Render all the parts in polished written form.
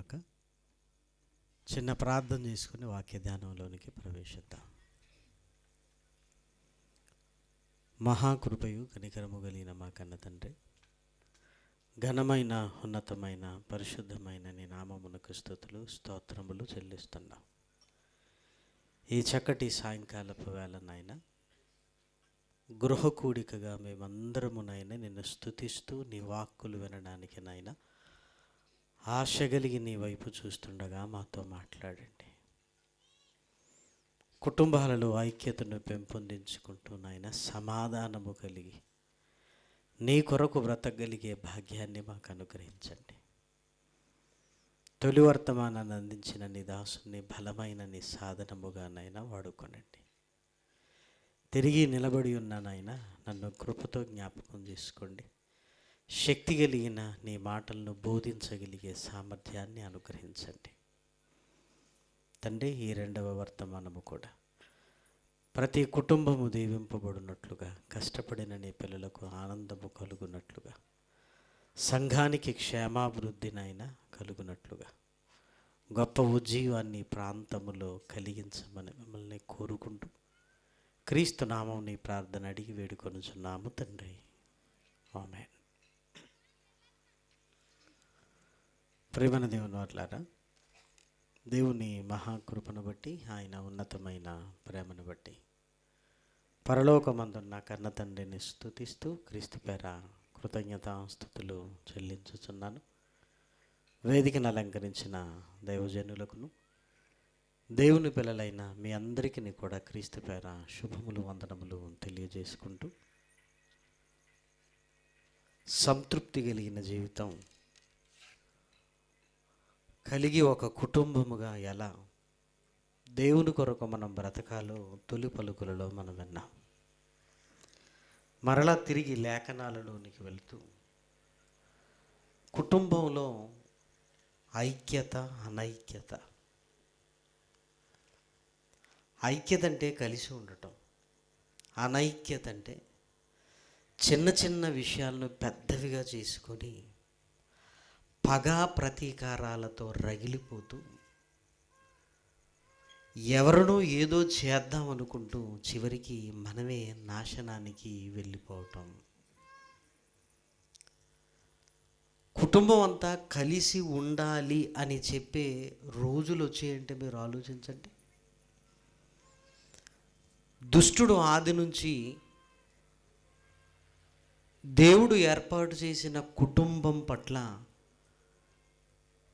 గాక. చిన్న ప్రార్థన చేసుకుని వాక్య ధ్యానంలోనికి ప్రవేశిద్దాం. మహాకృపయు కనికరము కలిగిన మా కన్న తండ్రి, ఘనమైన ఉన్నతమైన పరిశుద్ధమైన నీ నామమునకు స్తుతులు స్తోత్రములు చెల్లిస్తున్నాం. ఈ చక్కటి సాయంకాలపు వేళ నాయన గృహ కూడికగా మేమందరమునైనా నిన్ను స్తుతిస్తూ నీ వాక్కులు వినడానికి నాయన ఆశ కలిగి నీ వైపు చూస్తుండగా మాతో మాట్లాడండి. కుటుంబాలలో ఐక్యతను పెంపొందించుకుంటూ నాయన సమాధానము కలిగి నీ కొరకు బ్రతకగలిగే భాగ్యాన్ని మాకు అనుగ్రహించండి. తొలి వర్తమానాన్ని అందించిన నీ దాసుని బలమైన నీ సాధనముగానైనా వాడుకొనండి. తిరిగి నిలబడి ఉన్నానైనా నన్ను కృపతో జ్ఞాపకం చేసుకోండి. శక్తి కలిగిన నీ మాటలను బోధించగలిగే సామర్థ్యాన్ని అనుగ్రహించండి తండ్రి. ఈ రెండవ వర్తమానము కూడా ప్రతి కుటుంబము దీవింపబడినట్లుగా, కష్టపడిన నీ పిల్లలకు ఆనందము కలుగునట్లుగా, సంఘానికి క్షేమాభివృద్ధినైనా కలుగునట్లుగా, గొప్ప ఉజ్జీవాన్ని ప్రాంతములో కలిగించమని మిమ్మల్ని కోరుకుంటూ క్రీస్తు నామం నీ ప్రార్థన అడిగి వేడుకొనుచున్నాము తండ్రి, ఆమేన్. ప్రేమన దేవుని వారలారా, దేవుని మహాకృపను బట్టి, ఆయన ఉన్నతమైన ప్రేమను బట్టి పరలోకమందున్న కన్న తండ్రిని స్తుతిస్తూ క్రీస్తు పేర కృతజ్ఞతాస్తుతులు చెల్లించుచున్నాను. వేదికను అలంకరించిన దైవజనులకును దేవుని పిల్లలైన మీ అందరికీ కూడా క్రీస్తు పేర శుభములు వందనములు తెలియజేసుకుంటూ, సంతృప్తి కలిగిన జీవితం కలిగి ఒక కుటుంబముగా ఎలా దేవుని కొరకు మనం బ్రతకాలో తొలి పలుకులలో మనం విన్నాం. మరలా తిరిగి లేఖనాలలోనికి వెళుతూ కుటుంబంలో ఐక్యత, అనైక్యత. ఐక్యత అంటే కలిసి ఉండటం, అనైక్యత అంటే చిన్న చిన్న విషయాలను పెద్దవిగా చేసుకొని పగా ప్రతీకారాలతో రగిలిపోతూ ఎవరినో ఏదో చేద్దాం అనుకుంటూ చివరికి మనమే నాశనానికి వెళ్ళిపోవటం. కుటుంబం అంతా కలిసి ఉండాలి అని చెప్పే రోజులు వచ్చాయంటే మీరు ఆలోచించండి. దుష్టుడు ఆది నుంచి దేవుడు ఏర్పాటు చేసిన కుటుంబం పట్ల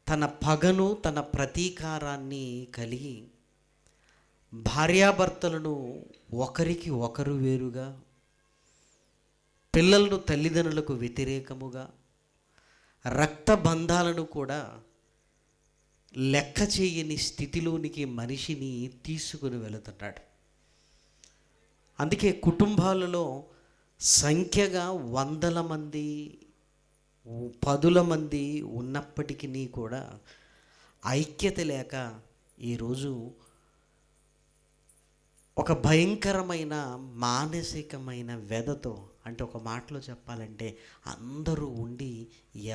తన పగను, తన ప్రతీకారాన్ని కలిగి భార్యాభర్తలను ఒకరికి ఒకరు వేరుగా, పిల్లలను తల్లిదండ్రులకు వ్యతిరేకముగా, రక్త బంధాలను కూడా లెక్క చేయని స్థితిలోనికి మనిషిని తీసుకుని వెళుతున్నాడు. అందుకే కుటుంబాలలో సంఖ్యగా 100 మంది, 10 మంది ఉన్నప్పటికీ కూడా ఐక్యత లేక ఈరోజు ఒక భయంకరమైన మానసికమైన వ్యధతో, అంటే ఒక మాటలో చెప్పాలంటే అందరూ ఉండి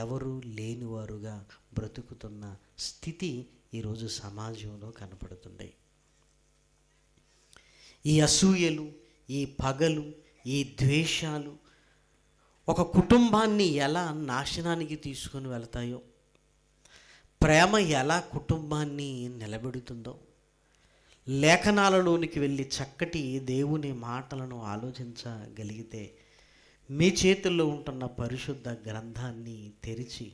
ఎవరు లేనివారుగా బ్రతుకుతున్న స్థితి ఈరోజు సమాజంలో కనపడుతుంది. ఈ అసూయలు, ఈ పగలు, ఈ ద్వేషాలు ఒక కుటుంబాన్ని ఎలా నాశనానికి తీసుకొని వెళతాయో, ప్రేమ ఎలా కుటుంబాన్ని నిలబెడుతుందో, లేఖనాలలోనికి వెళ్ళి చక్కటి దేవుని మాటలను ఆలోచించగలిగితే మీ చేతుల్లో ఉంటున్న పరిశుద్ధ గ్రంథాన్ని తెరిచి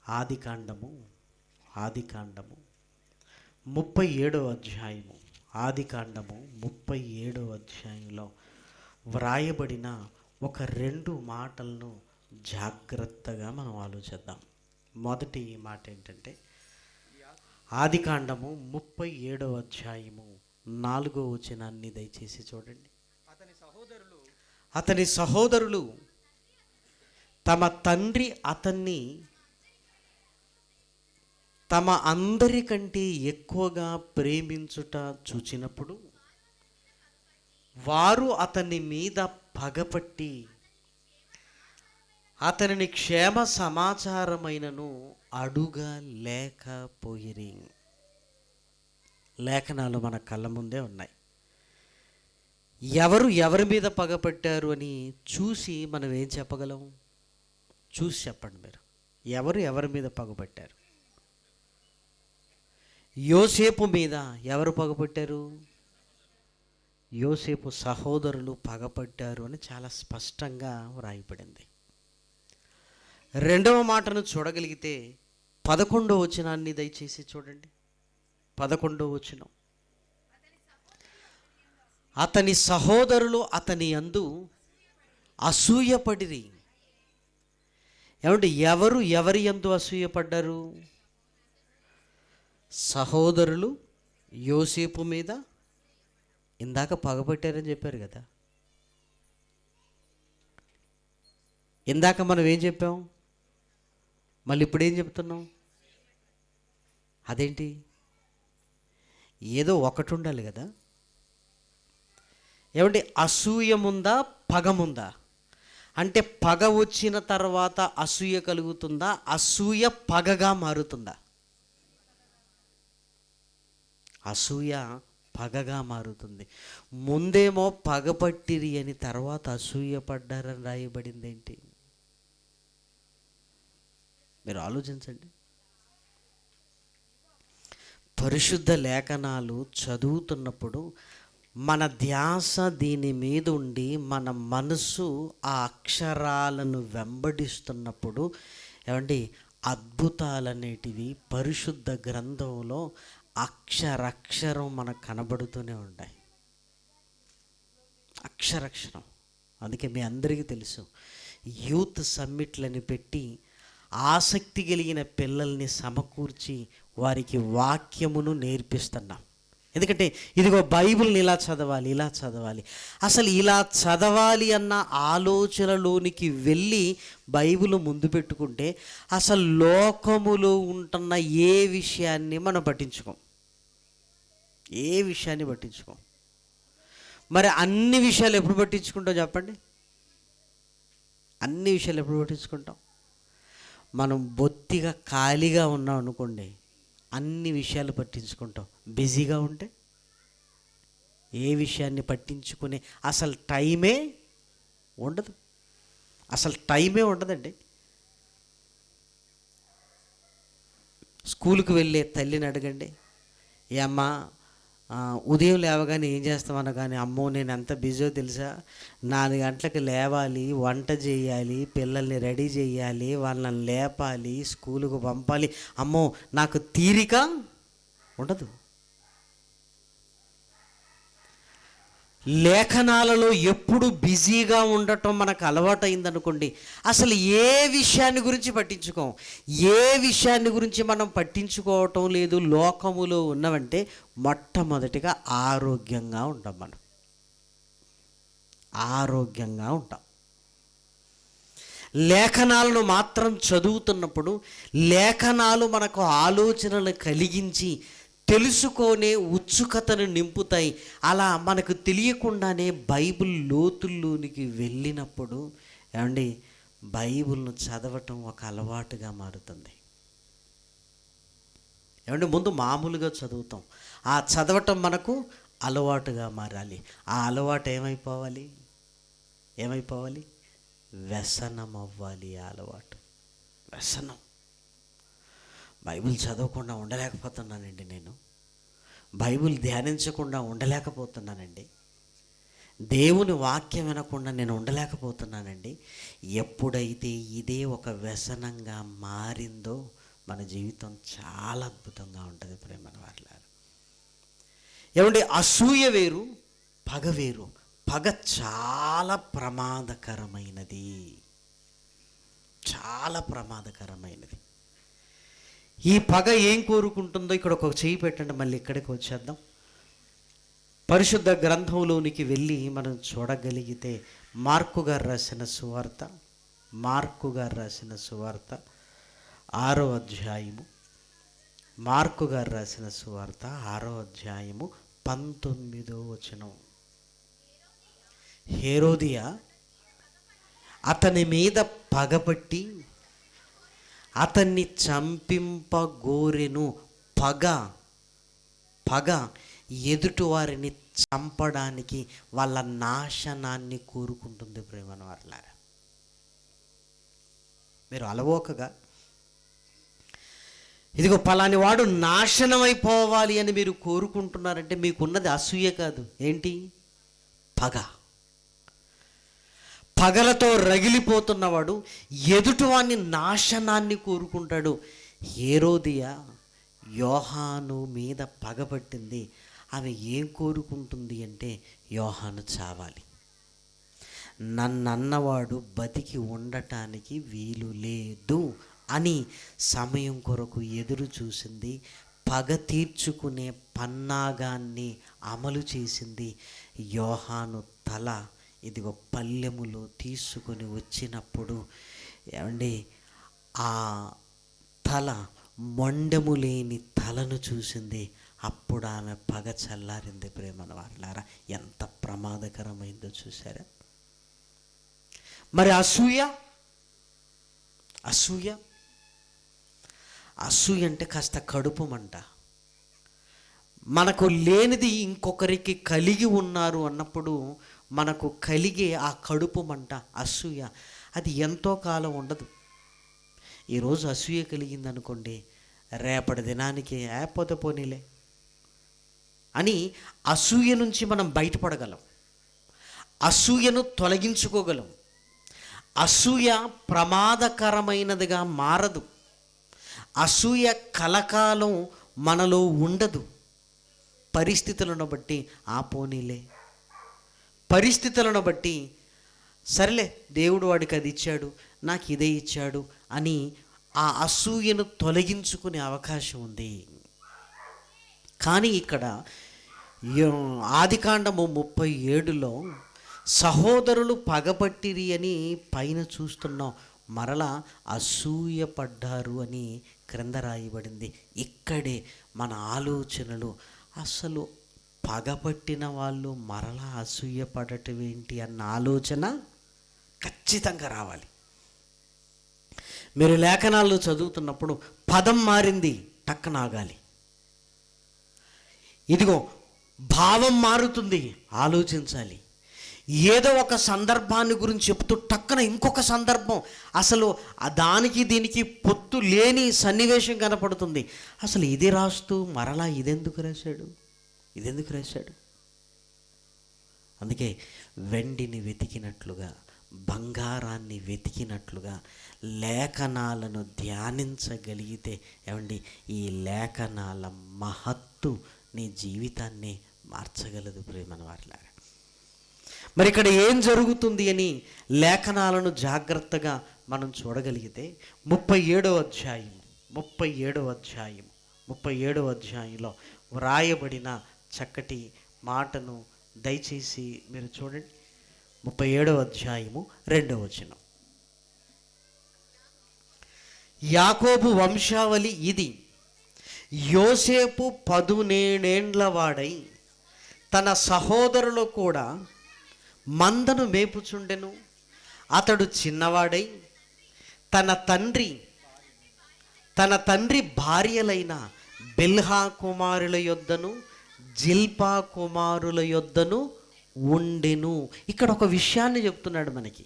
ఆదికాండము 37వ అధ్యాయము, ఆదికాండము 37వ అధ్యాయంలో వ్రాయబడిన ఒక 2 మాటలను జాగ్రత్తగా మనం ఆలోచిద్దాం. మొదటి మాట ఏంటంటే, ఆదికాండము 37వ అధ్యాయము 4వ వచనాన్ని దయచేసి చూడండి. అతని సహోదరులు తమ తండ్రి అతన్ని తమ అందరికంటే ఎక్కువగా ప్రేమించుట చూచినప్పుడు వారు అతని మీద పగపట్టి అతనిని క్షేమ సమాచారమైనను అడుగా లేకపోయిరి. లేఖనాలు మన కళ్ళ ముందే ఉన్నాయి. ఎవరు ఎవరి మీద పగపట్టారు అని చూసి మనం ఏం చెప్పగలం? చూసి చెప్పండి మీరు. ఎవరు ఎవరి మీద పగపట్టారు? యోసేపు మీద ఎవరు పగపట్టారు? యోసేపు సహోదరులు పగపట్టారు అని చాలా స్పష్టంగా వ్రాయబడింది. రెండవ మాటను చూడగలిగితే 11వ వచనాన్ని దయచేసి చూడండి. 11వ వచనం, అతని సహోదరులు అతని యందు అసూయపడిరి. ఏమంటే ఎవరు ఎవరి యందు అసూయపడ్డారు? సహోదరులు యోసేపు మీద ఇందాక పగపట్టారని చెప్పారు కదా. ఇందాక మనం ఏం చెప్పాం? మళ్ళీ ఇప్పుడు ఏం చెప్తున్నాం? అదేంటి? ఏదో ఒకటి ఉండాలి కదా. ఏమంటే అసూయముందా పగముందా? అంటే పగ వచ్చిన తర్వాత అసూయ కలుగుతుందా? అసూయ పగగా మారుతుందా? అసూయ పగగా మారుతుంది. ముందేమో పగపట్టిరి అని తర్వాత అసూయ పడ్డారని రాయబడింది ఏంటి? మీరు ఆలోచించండి. పరిశుద్ధ లేఖనాలు చదువుతున్నప్పుడు మన ధ్యాస దీని మీద ఉండి మన మనసు ఆ అక్షరాలను వెంబడిస్తున్నప్పుడు ఏమండి అద్భుతాలనేటివి పరిశుద్ధ గ్రంథంలో అక్షరక్షరం మనకు కనబడుతూనే ఉంటాయి. అక్షరక్షరం. అందుకే మీ అందరికీ తెలుసు, యూత్ సమ్మిట్లని పెట్టి ఆసక్తి కలిగిన పిల్లల్ని సమకూర్చి వారికి వాక్యమును నేర్పిస్తున్నాం. ఎందుకంటే ఇదిగో బైబిల్ని ఇలా చదవాలి, ఇలా చదవాలి. అసలు ఇలా చదవాలి అన్న ఆలోచనలోనికి వెళ్ళి బైబిల్ ముందు పెట్టుకుంటే అసలు లోకములో ఉంటున్న ఏ విషయాన్ని మనం పట్టించుకోం. ఏ విషయాన్ని పట్టించుకోం. మరి అన్ని విషయాలు ఎప్పుడు పట్టించుకుంటాం చెప్పండి? అన్ని విషయాలు ఎప్పుడు పట్టించుకుంటాం? మనం బొత్తిగా ఖాళీగా ఉన్నాం అనుకోండి, అన్ని విషయాలు పట్టించుకుంటాం. బిజీగా ఉంటే ఏ విషయాన్ని పట్టించుకునే అసలు టైమే ఉండదు. అసలు టైమే ఉండదండి. స్కూల్కి వెళ్ళే తల్లిని అడగండి, ఏ అమ్మా ఉదయం లేవగానే ఏం చేస్తామన్నా కానీ, అమ్మో నేను ఎంత బిజీయో తెలుసా, 4 గంటలకు లేవాలి, వంట చేయాలి, పిల్లల్ని రెడీ చేయాలి, వాళ్ళని లేపాలి, స్కూలుకు పంపాలి, అమ్మో నాకు తీరిక ఉండదు. లేఖనాలలో ఎప్పుడు బిజీగా ఉండటం మనకు అలవాటైందనుకోండి, అసలు ఏ విషయాన్ని గురించి పట్టించుకోం. ఏ విషయాన్ని గురించి మనం పట్టించుకోవటం లేదు లోకములో ఉన్నవంటే మొట్టమొదటిగా ఆరోగ్యంగా ఉంటాం. మనం ఆరోగ్యంగా ఉంటాం. లేఖనాలను మాత్రం చదువుతున్నప్పుడు లేఖనాలు మనకు ఆలోచనలు కలిగించి తెలుసుకొనే ఉత్సుకతను నింపుతాయి. అలా మనకు తెలియకుండానే బైబిల్ లోతుల్లోనికి వెళ్ళినప్పుడు ఏమండి బైబిల్ను చదవటం ఒక అలవాటుగా మారుతుంది. ఏమంటే ముందు మామూలుగా చదువుతాం, ఆ చదవటం మనకు అలవాటుగా మారాలి. ఆ అలవాటు ఏమైపోవాలి? వ్యసనం అవ్వాలి. ఆ అలవాటు వ్యసనం. బైబిల్ చదవకుండా ఉండలేకపోతున్నానండి, నేను బైబిల్ ధ్యానించకుండా ఉండలేకపోతున్నానండి, దేవుని వాక్యం వినకుండా నేను ఉండలేకపోతున్నానండి. ఎప్పుడైతే ఇదే ఒక వ్యసనంగా మారిందో మన జీవితం చాలా అద్భుతంగా ఉంటుంది. ప్రేమన వారలారా, ఏమంటే అసూయ వేరు, పగ వేరు. పగ చాలా ప్రమాదకరమైనది, చాలా ప్రమాదకరమైనది. ఈ పగ ఏం కోరుకుంటుందో ఇక్కడ ఒక చేయి పెట్టండి, మళ్ళీ ఇక్కడికి వచ్చేద్దాం. పరిశుద్ధ గ్రంథంలోనికి వెళ్ళి మనం చూడగలిగితే మార్కు గారు రాసిన సువార్త 6వ అధ్యాయము, మార్కు గారు రాసిన సువార్త 6వ అధ్యాయము 19వ వచనం. హేరోదియ అతని మీద పగపట్టి అతన్ని చంపింపగోరెను. పగ పగ ఎదుటివారిని చంపడానికి, వాళ్ళ నాశనాన్ని కోరుకుంటుంది ప్రేమను వారలారా. మీరు అలవోకగా ఇదిగో పలాని వాడు నాశనం అయిపోవాలి అని మీరు కోరుకుంటున్నారంటే మీకున్నది అసూయ కాదు, ఏంటి? పగ. పగలతో రగిలిపోతున్నవాడు ఎదుటివాడిని నాశనాన్ని కోరుకుంటాడు. హేరోదియా యోహాను మీద పగపట్టింది. ఆమె ఏం కోరుకుంటుంది అంటే యోహాను చావాలి, నన్నన్నవాడు బతికి ఉండటానికి వీలు లేదు అని సమయం కొరకు ఎదురు చూసింది. పగ తీర్చుకునే పన్నాగాన్ని అమలు చేసింది. యోహాను తల ఇదిగో పల్లెములో తీసుకొని వచ్చినప్పుడు ఏమండి, ఆ తల మొండెము లేని తలను చూసింది. అప్పుడు ఆమె పగ చల్లారింది. ప్రేమన వాళ్ళారా, ఎంత ప్రమాదకరమైందో చూసారా? మరి అసూయ అసూయ అసూయ అంటే కాస్త కడుపు మంట. మనకు లేనిది ఇంకొకరికి కలిగి ఉన్నారు అన్నప్పుడు మనకు కలిగే ఆ కడుపు మంట అసూయ, అది ఎంతో కాలం ఉండదు. ఈరోజు అసూయ కలిగింది అనుకోండి, రేపటి దినానికి పోతే పోనీలే అని అసూయ నుంచి మనం బయటపడగలం, అసూయను తొలగించుకోగలం. అసూయ ప్రమాదకరమైనదిగా మారదు. అసూయ కలకాలం మనలో ఉండదు. పరిస్థితులను బట్టి పోనీలే, పరిస్థితులను బట్టి సరేలే, దేవుడు వాడికి అది ఇచ్చాడు, నాకు ఇదే ఇచ్చాడు అని ఆ అసూయను తొలగించుకునే అవకాశం ఉంది. కానీ ఇక్కడ ఆదికాండము 37లో సహోదరులు పగపట్టిరి అని పైన చూస్తున్నాం, మరలా అసూయ పడ్డారు అని క్రింద రాయబడింది. ఇక్కడే మన ఆలోచనలు, అసలు పగపట్టిన వాళ్ళు మరలా అసూయ పడటం ఏంటి అన్న ఆలోచన ఖచ్చితంగా రావాలి. మీరు లేఖనాల్లో చదువుతున్నప్పుడు పదం మారింది, టక్కన ఆగాలి. ఇదిగో భావం మారుతుంది, ఆలోచించాలి. ఏదో ఒక సందర్భాన్ని గురించి చెప్తూ టక్కన ఇంకొక సందర్భం, అసలు దానికి దీనికి పొత్తు లేని సన్నివేశం కనపడుతుంది. అసలు ఇది రాస్తూ మరలా ఇదెందుకు రాశాడు? అందుకే వెండిని వెతికినట్లుగా, బంగారాన్ని వెతికినట్లుగా లేఖనాలను ధ్యానించగలిగితే ఏమండి, ఈ లేఖనాల మహత్తు నీ జీవితాన్ని మార్చగలదు ప్రేమన వారలారా. మరి ఇక్కడ ఏం జరుగుతుంది అని లేఖనాలను జాగ్రత్తగా మనం చూడగలిగితే 37వ అధ్యాయంలో వ్రాయబడిన చక్కటి మాటను దయచేసి మీరు చూడండి. 37వ అధ్యాయము 2వ వచనం. యాకోబు వంశావళి ఇది. యోసేపు 17 వాడై తన సహోదరులు కూడా మందను మేపుచుండెను. అతడు చిన్నవాడై తన తండ్రి భార్యలైన బిల్హా కుమారుల యొద్దను జిల్పా కుమారుల యొద్దను ఉండెను. ఇక్కడ ఒక విషయాన్ని చెప్తున్నాడు మనకి.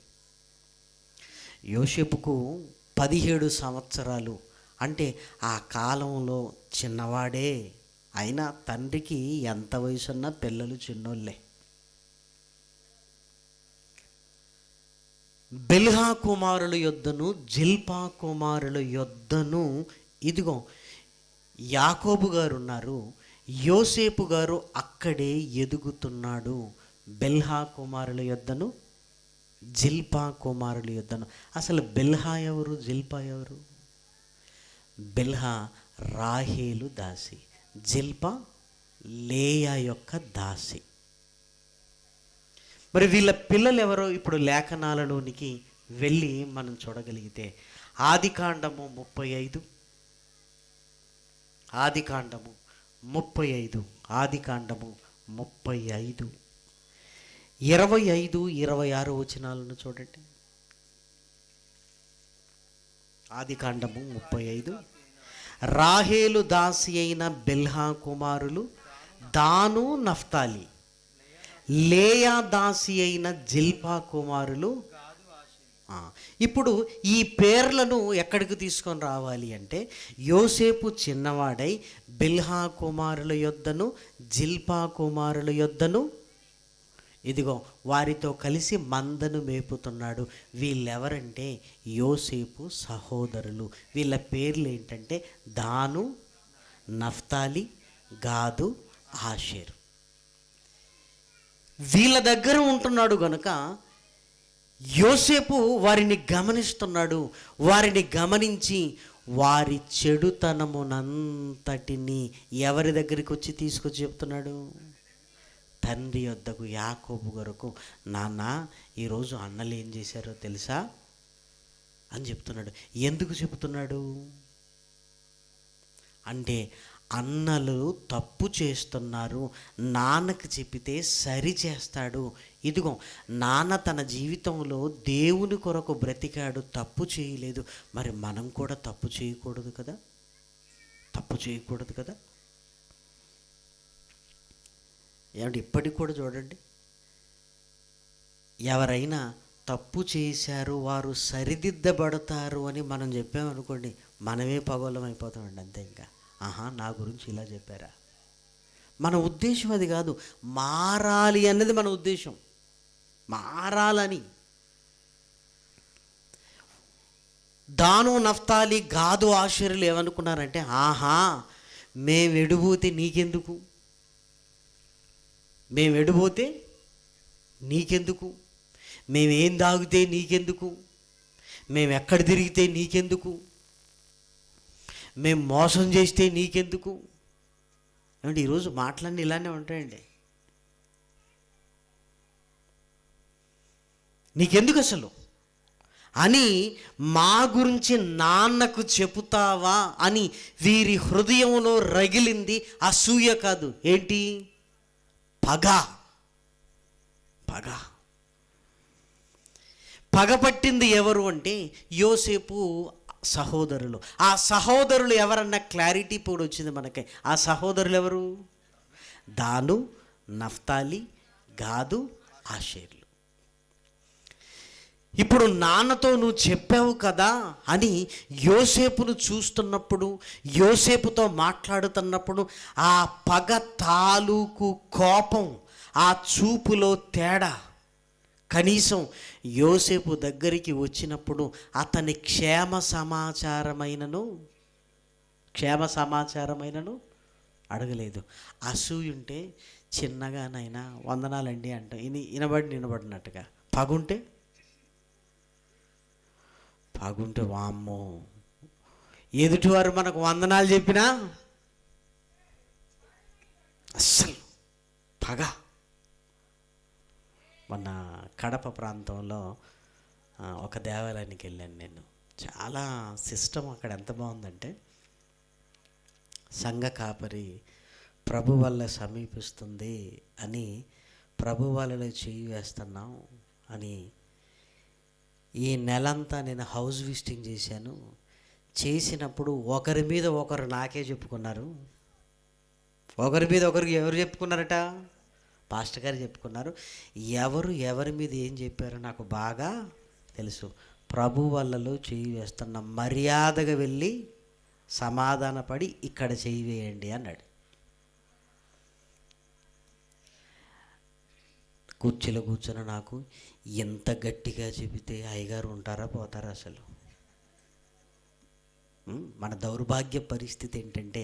యోసేపుకు 17 సంవత్సరాలు అంటే ఆ కాలంలో చిన్నవాడే. అయినా తండ్రికి ఎంత వయసున్నా పిల్లలు చిన్నోళ్ళే. బిల్హా కుమారుల యొద్దను జిల్పా కుమారుల యొద్దను, ఇదిగో యాకోబు గారు ఉన్నారు, యోసేపు గారు అక్కడే ఎదుగుతున్నాడు. బిల్హా కుమారుల యొద్దను జిల్పా కుమారుల యొద్దను. అసలు బిల్హా ఎవరు, జిల్పా ఎవరు? బిల్హా రాహేలు దాసి, జిల్పా లేయా యొక్క దాసి. మరి వీళ్ళ పిల్లలు ఎవరో ఇప్పుడు లేఖనాలలోనికి వెళ్ళి మనం చూడగలిగితే ఆదికాండము 35 25 26 వచనాలను చూడండి. ఆదికాండము 35. రాహేలు దాసి అయిన బిల్హా కుమారులు దాను నఫ్తాలి. లేయా దాసి అయిన జిల్పా కుమారులు. ఇప్పుడు ఈ పేర్లను ఎక్కడికి తీసుకొని రావాలి అంటే, యోసేపు చిన్నవాడై బిల్హా కుమారుల యొద్దను జిల్పా కుమారుల యొద్దను ఇదిగో వారితో కలిసి మందను మేపుతున్నాడు. వీళ్ళెవరంటే యోసేపు సహోదరులు. వీళ్ళ పేర్లు ఏంటంటే దాను, నఫ్తాలి, గాదు, ఆషేరు. వీళ్ళ దగ్గర ఉంటున్నాడు గనుక యోసేపు వారిని గమనిస్తున్నాడు. వారిని గమనించి వారి చెడుతనమునంతటిని ఎవరి దగ్గరికి వచ్చి తీసుకొచ్చి చెప్తున్నాడు? తండ్రి వద్దకు, యాకోబు కొరకు. నాన్న, ఈరోజు అన్నలు ఏం చేశారో తెలుసా అని చెప్తున్నాడు. ఎందుకు చెబుతున్నాడు అంటే, అన్నలు తప్పు చేస్తున్నారు, నాన్నకు చెప్పితే సరి చేస్తాడు. ఇదిగో నాన్న తన జీవితంలో దేవుని కొరకు బ్రతికాడు, తప్పు చేయలేదు. మరి మనం కూడా తప్పు చేయకూడదు కదా, తప్పు చేయకూడదు కదా. ఏమంటే ఇప్పటికి కూడా చూడండి, ఎవరైనా తప్పు చేశారు, వారు సరిదిద్దబడతారు అని మనం చెప్పామనుకోండి, మనమే పగోళం అయిపోతామండి అంతే. ఇంకా నా గురించి ఇలా చెప్పారా? మన ఉద్దేశం అది కాదు. మారాలి అన్నది మన ఉద్దేశం, మారాలని. దాను, నఫ్తాలి, గాదు, ఆషేరులు ఏమనుకున్నారంటే, మేము ఎడిపోతే నీకెందుకు, మేము ఎడిపోతే నీకెందుకు, మేమేం తాగితే నీకెందుకు, మేము ఎక్కడ తిరిగితే నీకెందుకు, మేము మోసం చేస్తే నీకెందుకు. ఏమంటే ఈరోజు మాటలన్నీ ఇలానే ఉంటాయండి. నీకెందుకు అసలు అని మా గురించి నాన్నకు చెబుతావా అని వీరి హృదయంలో రగిలింది. అసూయ కాదు, ఏంటి? పగ. పగ పగపట్టింది ఎవరు అంటే యోసేపు సహోదరులు. ఆ సహోదరులు ఎవరన్న క్లారిటీ ఇప్పుడు వచ్చింది మనకి. ఆ సహోదరులు ఎవరు? దాను, నఫ్తాలి, గాదు, ఆషేర్లు. ఇప్పుడు నాన్నతో నువ్వు చెప్పావు కదా అని యోసేపును చూస్తున్నప్పుడు, యోసేపుతో మాట్లాడుతున్నప్పుడు ఆ పగ తాలూకు కోపం, ఆ చూపులో తేడా, కనీసం యోసేపు దగ్గరికి వచ్చినప్పుడు అతని క్షేమ సమాచారమైనను అడగలేదు. అసూయుంటే చిన్నగానైనా వందనాలండి అంట, వినబడినట్టుగా. పగుంటే వామ్మో, ఎదుటివారు మనకు వందనాలు చెప్పినా అస్సలు పగ. మొన్న కడప ప్రాంతంలో ఒక దేవాలయానికి వెళ్ళాను నేను. చాలా సిస్టమ్ అక్కడ ఎంత బాగుందంటే, సంఘ కాపరి ప్రభు వల్ల సమీపిస్తుంది అని, ప్రభు వాళ్ళలో చేయి వేస్తున్నాం అని, ఈ నెలంతా నేను హౌస్ విజిటింగ్ చేశాను. చేసినప్పుడు ఒకరి మీద ఒకరు నాకే చెప్పుకున్నారు. ఒకరి మీద ఒకరికి ఎవరు చెప్పుకున్నారట? పాస్టర్ గారు చెప్పుకున్నారు. ఎవరి మీద ఏం చెప్పారో నాకు బాగా తెలుసు. ప్రభు వల్లలో చేయి వేస్తున్న, మర్యాదగా వెళ్ళి సమాధానపడి ఇక్కడ చేయి వేయండి అన్నాడు. కుర్చీలో కూర్చొని నాకు ఎంత గట్టిగా చెబితే అయ్యగారు ఉంటారా పోతారా అసలు? మన దౌర్భాగ్య పరిస్థితి ఏంటంటే,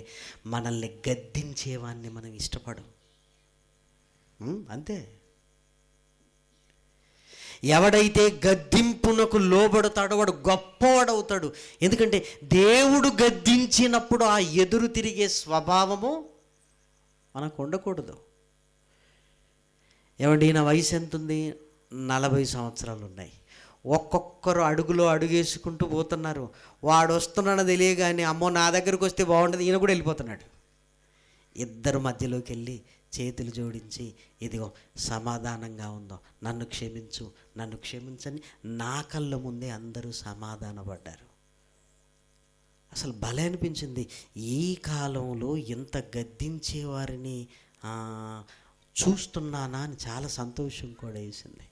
మనల్ని గద్దించేవాన్ని మనం ఇష్టపడం. అంతే. ఎవడైతే గద్దింపునకు లోబడతాడో వాడు గొప్పవాడవుతాడు. ఎందుకంటే దేవుడు గద్దించినప్పుడు ఆ ఎదురు తిరిగే స్వభావము మనకు ఉండకూడదు. ఏమండి, నా వయసు ఎంత ఉంది? 40 సంవత్సరాలు ఉన్నాయి. ఒక్కొక్కరు అడుగులో అడుగేసుకుంటూ పోతున్నారు. వాడు వస్తున్నాడో తెలియగానే, అమ్మో నా దగ్గరకు వస్తే బాగుంటుంది, ఈయన కూడా వెళ్ళిపోతున్నాడు. ఇద్దరు మధ్యలోకి వెళ్ళి చేతులు జోడించి, ఇదిగో సమాధానంగా ఉందో, నన్ను క్షమించని నా కళ్ళ ముందే అందరూ సమాధానపడ్డారు. అసలు భలే అనిపించింది. ఈ కాలంలో ఇంత గద్దించే వారిని చూస్తున్నానా అని చాలా సంతోషం కూడా వేసింది.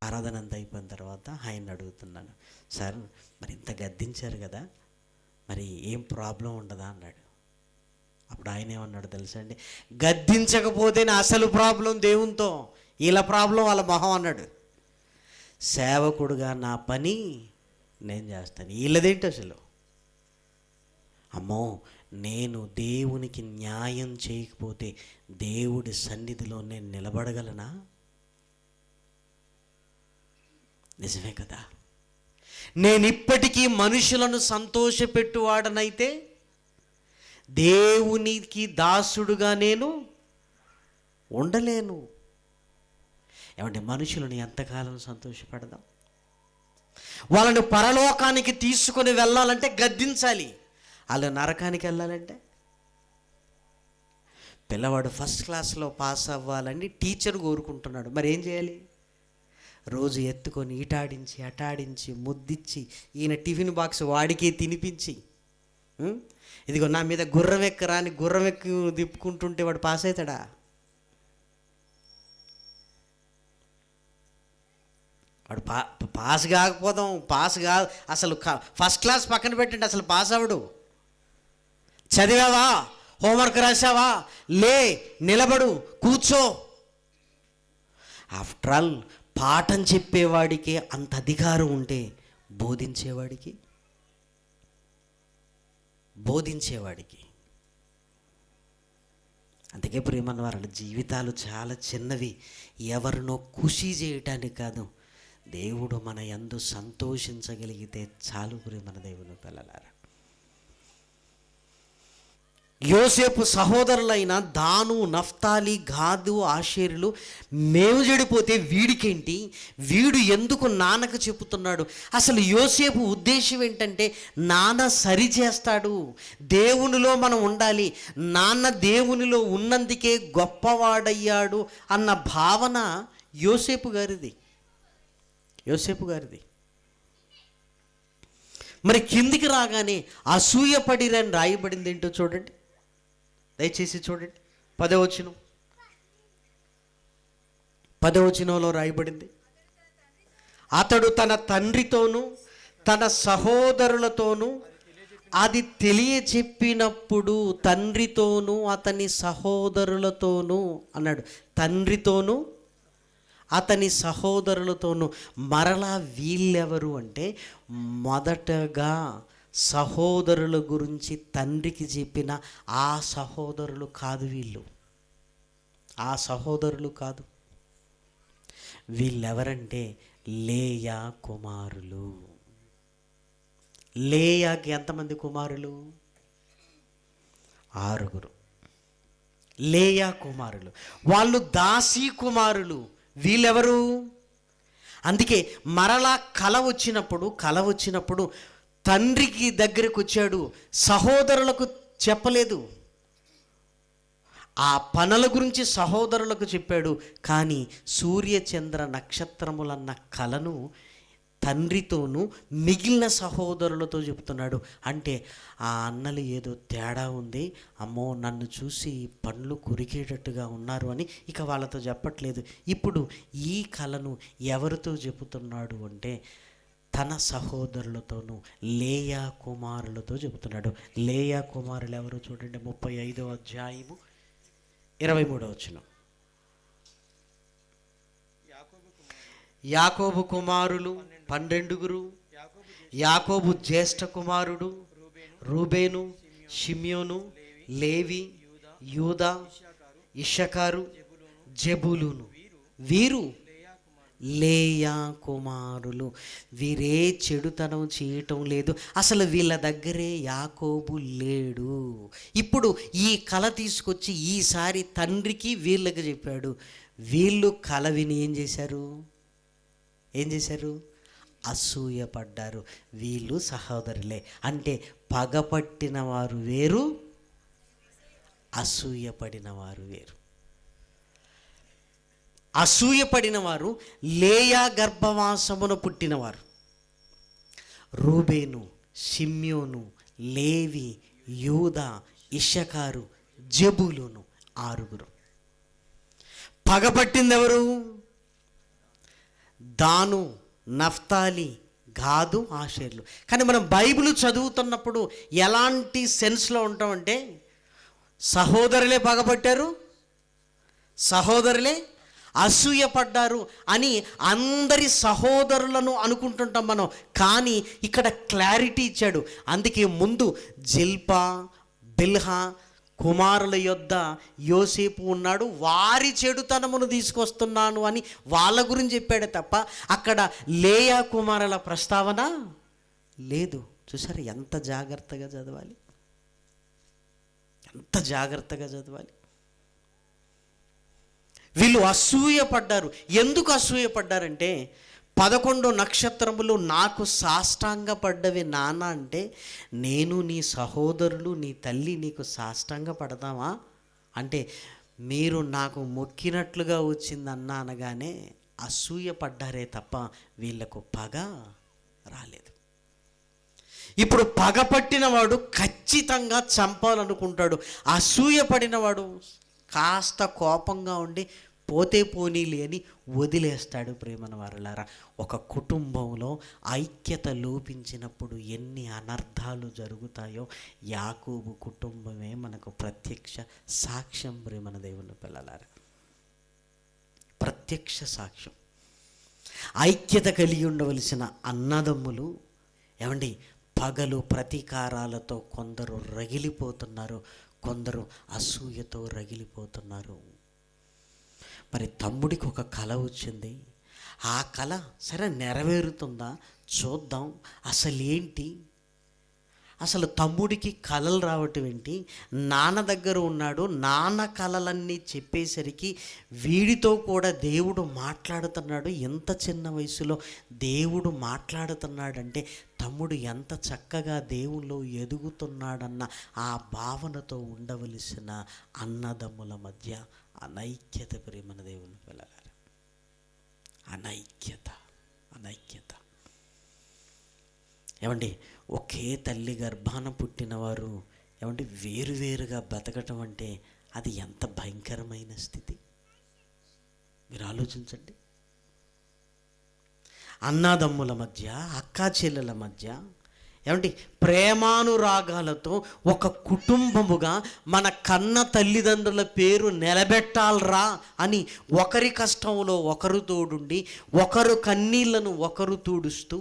ఆరాధన అంతా అయిపోయిన తర్వాత ఆయన అడుగుతున్నాను, సార్ మరి ఇంత గద్దించారు కదా, మరి ఏం ప్రాబ్లం ఉండదా అన్నాడు. అప్పుడు ఆయన ఏమన్నాడు తెలుసా అండి, గద్దించకపోతేనే అసలు ప్రాబ్లం దేవునితో, వీళ్ళ ప్రాబ్లం వాళ్ళ మొహం అన్నాడు. సేవకుడుగా నా పని నేను చేస్తాను, వీళ్ళదేంటి అసలు. అమ్మో, నేను దేవునికి న్యాయం చేయకపోతే దేవుడి సన్నిధిలో నేను నిలబడగలనా? నిజమే కదా. నేను ఇప్పటికీ మనుషులను సంతోషపెట్టువాడనైతే దేవునికి దాసుడుగా నేను ఉండలేను. ఏమంటే మనుషులను ఎంతకాలం సంతోషపెడదాం? వాళ్ళని పరలోకానికి తీసుకొని వెళ్ళాలంటే గద్దించాలి, వాళ్ళు నరకానికి వెళ్ళాలంటే. పిల్లవాడు ఫస్ట్ క్లాస్లో పాస్ అవ్వాలని టీచర్ కోరుకుంటున్నాడు, మరి ఏం చేయాలి? రోజు ఎత్తుకొని ఇటాడించి అటాడించి ముద్దిచ్చి ఈయన టిఫిన్ బాక్స్ వాడికే తినిపించి, ఇదిగో నా మీద గుర్రం ఎక్కరా అని గుర్రం ఎక్కి తిప్పుకుంటుంటే వాడు పాస్ అవుతాడా? వాడు పాస్ కాకపోదాం, పాస్ కాదు అసలు. ఫస్ట్ క్లాస్ పక్కన పెట్టండి, అసలు పాస్ అవడు. చదివావా, హోంవర్క్ రాసావా, లే, నిలబడు, కూర్చో. ఆఫ్టర్ ఆల్ పాఠం చెప్పేవాడికి అంత అధికారం ఉంటే బోధించేవాడికి అందుకే ప్రియమైన వారి జీవితాలు చాలా చిన్నవి. ఎవరినో ఖుషి చేయటానికి కాదు, దేవుడు మన యందు సంతోషించగలిగితే చాలు ప్రియమైన దేవుని పిల్లలారా. యోసేపు సహోదరులైన దాను, నఫ్తాలి, గాదు, ఆషేరులు మేము చెడిపోతే వీడికేంటి, వీడు ఎందుకు నాన్నకు చెబుతున్నాడు? అసలు యోసేపు ఉద్దేశం ఏంటంటే నాన్న సరి చేస్తాడు, దేవునిలో మనం ఉండాలి, నాన్న దేవునిలో ఉన్నందుకే గొప్పవాడయ్యాడు అన్న భావన యోసేపు గారిది. మరి కిందికి రాగానే అసూయపడిరని రాయబడింది ఏంటో చూడండి, దయచేసి చూడండి. 10వ వచనంలో రాయబడింది, అతడు తన తండ్రితోనూ తన సహోదరులతోనూ అది తెలియచెప్పినప్పుడు, తండ్రితోనూ అతని సహోదరులతోనూ అన్నాడు, తండ్రితోనూ అతని సహోదరులతోనూ. మరలా వీళ్ళెవరు అంటే మొదటగా సహోదరుల గురించి తండ్రికి చెప్పిన ఆ సహోదరులు కాదు, వీళ్ళెవరంటే లేయా కుమారులు. లేయాకి ఎంతమంది కుమారులు? 6. లేయా కుమారులు, వాళ్ళు దాసీ కుమారులు. వీళ్ళెవరు? అందుకే మరలా కల వచ్చినప్పుడు తండ్రికి దగ్గరకు వచ్చాడు, సహోదరులకు చెప్పలేదు. ఆ పనుల గురించి సహోదరులకు చెప్పాడు, కానీ సూర్యచంద్ర నక్షత్రములన్న కలను తండ్రితోనూ మిగిలిన సహోదరులతో చెప్తున్నాడు. అంటే ఆ అన్నలు ఏదో తేడా ఉంది, అమ్మో నన్ను చూసి పండ్లు కొరికేటట్టుగా ఉన్నారు అని ఇక వాళ్ళతో చెప్పట్లేదు. ఇప్పుడు ఈ కలను ఎవరితో చెబుతున్నాడు అంటే తన సహోదరులతోనూ లేయా కుమారులతో చెబుతున్నాడు. లేయా కుమారులు ఎవరు చూడండి, 35వ అధ్యాయము 23వ వచనం. యాకోబు కుమారులు 12. యాకోబు జ్యేష్ఠ కుమారుడు రూబేను, షిమ్యోను, లేవి, యూదా, ఇషకారు, జెబూలూను. వీరు లేయా కుమారులు. వీరే చెడుతనం చేయటం లేదు, అసలు వీళ్ళ దగ్గరే యాకోబు లేడు. ఇప్పుడు ఈ కళ తీసుకొచ్చి ఈసారి తండ్రికి వీళ్ళకి చెప్పాడు. వీళ్ళు కళ విని ఏం చేశారు? అసూయపడ్డారు. వీళ్ళు సహోదరులే, అంటే పగపట్టిన వారు వేరు, అసూయపడిన వారు వేరు. అసూయపడిన వారు లేయా గర్భవాసమున పుట్టినవారు, రూబేను, షిమ్యోను, లేవి, యూదా, ఇషకారు, జెబూలూను, 6. పగపట్టింది ఎవరు? దాను, నఫ్తాలి, గాదు, ఆషేర్లు. కానీ మనం బైబిల్ చదువుతున్నప్పుడు ఎలాంటి సెన్స్లో ఉంటామంటే, సహోదరులే పగపట్టారు, సహోదరులే అసూయపడ్డారు అని అందరి సహోదరులను అనుకుంటుంటాం మనం. కానీ ఇక్కడ క్లారిటీ ఇచ్చాడు. అందుకే ముందు జిల్పా, బిల్హా కుమారుల యొద్ద యోసేపు ఉన్నాడు, వారి చెడుతనమును తీసుకొస్తున్నాను అని వాళ్ళ గురించి చెప్పాడే తప్ప అక్కడ లేయా కుమారుల ప్రస్తావన లేదు. చూసారు ఎంత జాగ్రత్తగా చదవాలి, ఎంత జాగ్రత్తగా చదవాలి. వీళ్ళు అసూయపడ్డారు. ఎందుకు అసూయపడ్డారంటే, 11 నక్షత్రములు నాకు సాష్టాంగ పడ్డవి నాన్న అంటే, నేను నీ సహోదరులు నీ తల్లి నీకు సాష్టాంగ పడదామా అంటే, మీరు నాకు మొక్కినట్లుగా వచ్చిందన్న అనగానే అసూయపడ్డారే తప్ప వీళ్ళకు పగ రాలేదు. ఇప్పుడు పగపట్టినవాడు ఖచ్చితంగా చంపాలనుకుంటాడు. అసూయపడినవాడు కాస్త కోపంగా ఉండి పోతే పోనీలే అని వదిలేస్తాడు. ప్రేమన వారలారా, ఒక కుటుంబంలో ఐక్యత లోపించినప్పుడు ఎన్ని అనర్థాలు జరుగుతాయో యాకోబు కుటుంబమే మనకు ప్రత్యక్ష సాక్ష్యం. ప్రేమన దేవుని పిల్లలారా, ప్రత్యక్ష సాక్ష్యం. ఐక్యత కలిగి ఉండవలసిన అన్నదమ్ములు ఏమండి పగలు ప్రతీకారాలతో కొందరు రగిలిపోతున్నారు, కొందరు అసూయతో రగిలిపోతున్నారు. మరి తమ్ముడికి ఒక కల వచ్చింది. ఆ కల సరే నెరవేరుతుందా చూద్దాం. అసలు తమ్ముడికి కలలు రావటం ఏంటి? నాన్న దగ్గర ఉన్నాడు, నాన్న కలలన్నీ చెప్పేసరికి వీడితో కూడా దేవుడు మాట్లాడుతున్నాడు. ఎంత చిన్న వయసులో దేవుడు మాట్లాడుతున్నాడంటే తమ్ముడు ఎంత చక్కగా దేవుల్లో ఎదుగుతున్నాడన్న ఆ భావనతో ఉండవలసిన అన్నదమ్ముల మధ్య అనైక్యత. ప్రేమన దేవుని పిల్లలారా, అనైక్యత. ఏమండి ఒకే తల్లి గర్భాన పుట్టినవారు ఏమంటే వేరువేరుగా బతకటం అంటే అది ఎంత భయంకరమైన స్థితి మీరు ఆలోచించండి. అన్నాదమ్ముల మధ్య, అక్కా చెల్లెల మధ్య ఏమంటే ప్రేమానురాగాలతో ఒక కుటుంబముగా మన కన్న తల్లిదండ్రుల పేరు నిలబెట్టాలరా అని ఒకరి కష్టంలో ఒకరు తోడుండి, ఒకరు కన్నీళ్లను ఒకరు తుడుస్తూ,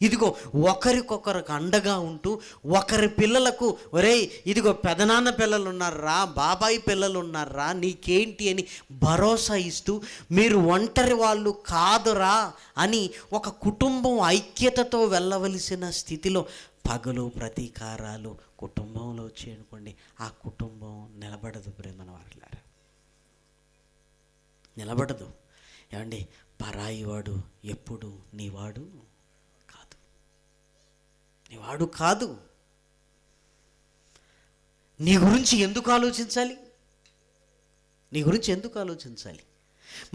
ఇదిగో ఒకరికొకరికి అండగా ఉంటూ, ఒకరి పిల్లలకు ఒరేయ్ ఇదిగో పెదనాన్న పిల్లలు ఉన్నారా, బాబాయి పిల్లలు ఉన్నారా, నీకేంటి అని భరోసా ఇస్తూ, మీరు ఒంటరి వాళ్ళు కాదురా అని ఒక కుటుంబం ఐక్యతతో వెళ్ళవలసిన స్థితిలో పగలు ప్రతీకారాలు కుటుంబంలో వచ్చి అనుకోండి, ఆ కుటుంబం నిలబడదు. ప్రేమన వారలారా, నిలబడదు. ఏమండి పరాయి వాడు ఎప్పుడు నీవాడు కాదు, నీవాడు కాదు. నీ గురించి ఎందుకు ఆలోచించాలి?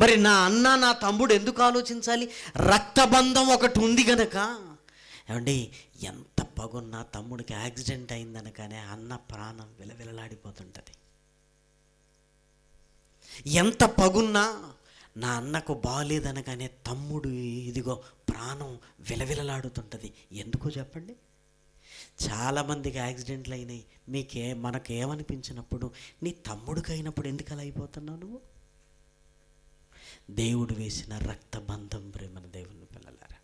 మరి నా అన్న నా తమ్ముడు ఎందుకు ఆలోచించాలి? రక్తబంధం ఒకటి ఉంది గనక. ఏమండి ఎంత పగున్నా తమ్ముడికి యాక్సిడెంట్ అయిందనగానే అన్న ప్రాణం విలవిలలాడిపోతుంటుంది. ఎంత పగున్నా నా అన్నకు బాగాలేదనగానే తమ్ముడు ఇదిగో ప్రాణం విలవిలలాడుతుంటుంది. ఎందుకో చెప్పండి. చాలామందికి యాక్సిడెంట్లు అయినాయి. మనకేమనిపించినప్పుడు నీ తమ్ముడికి అయినప్పుడు ఎందుకు అలా అయిపోతున్నావు నువ్వు? దేవుడు వేసిన రక్తబంధం. ప్రేమన దేవుని పిల్లలారా,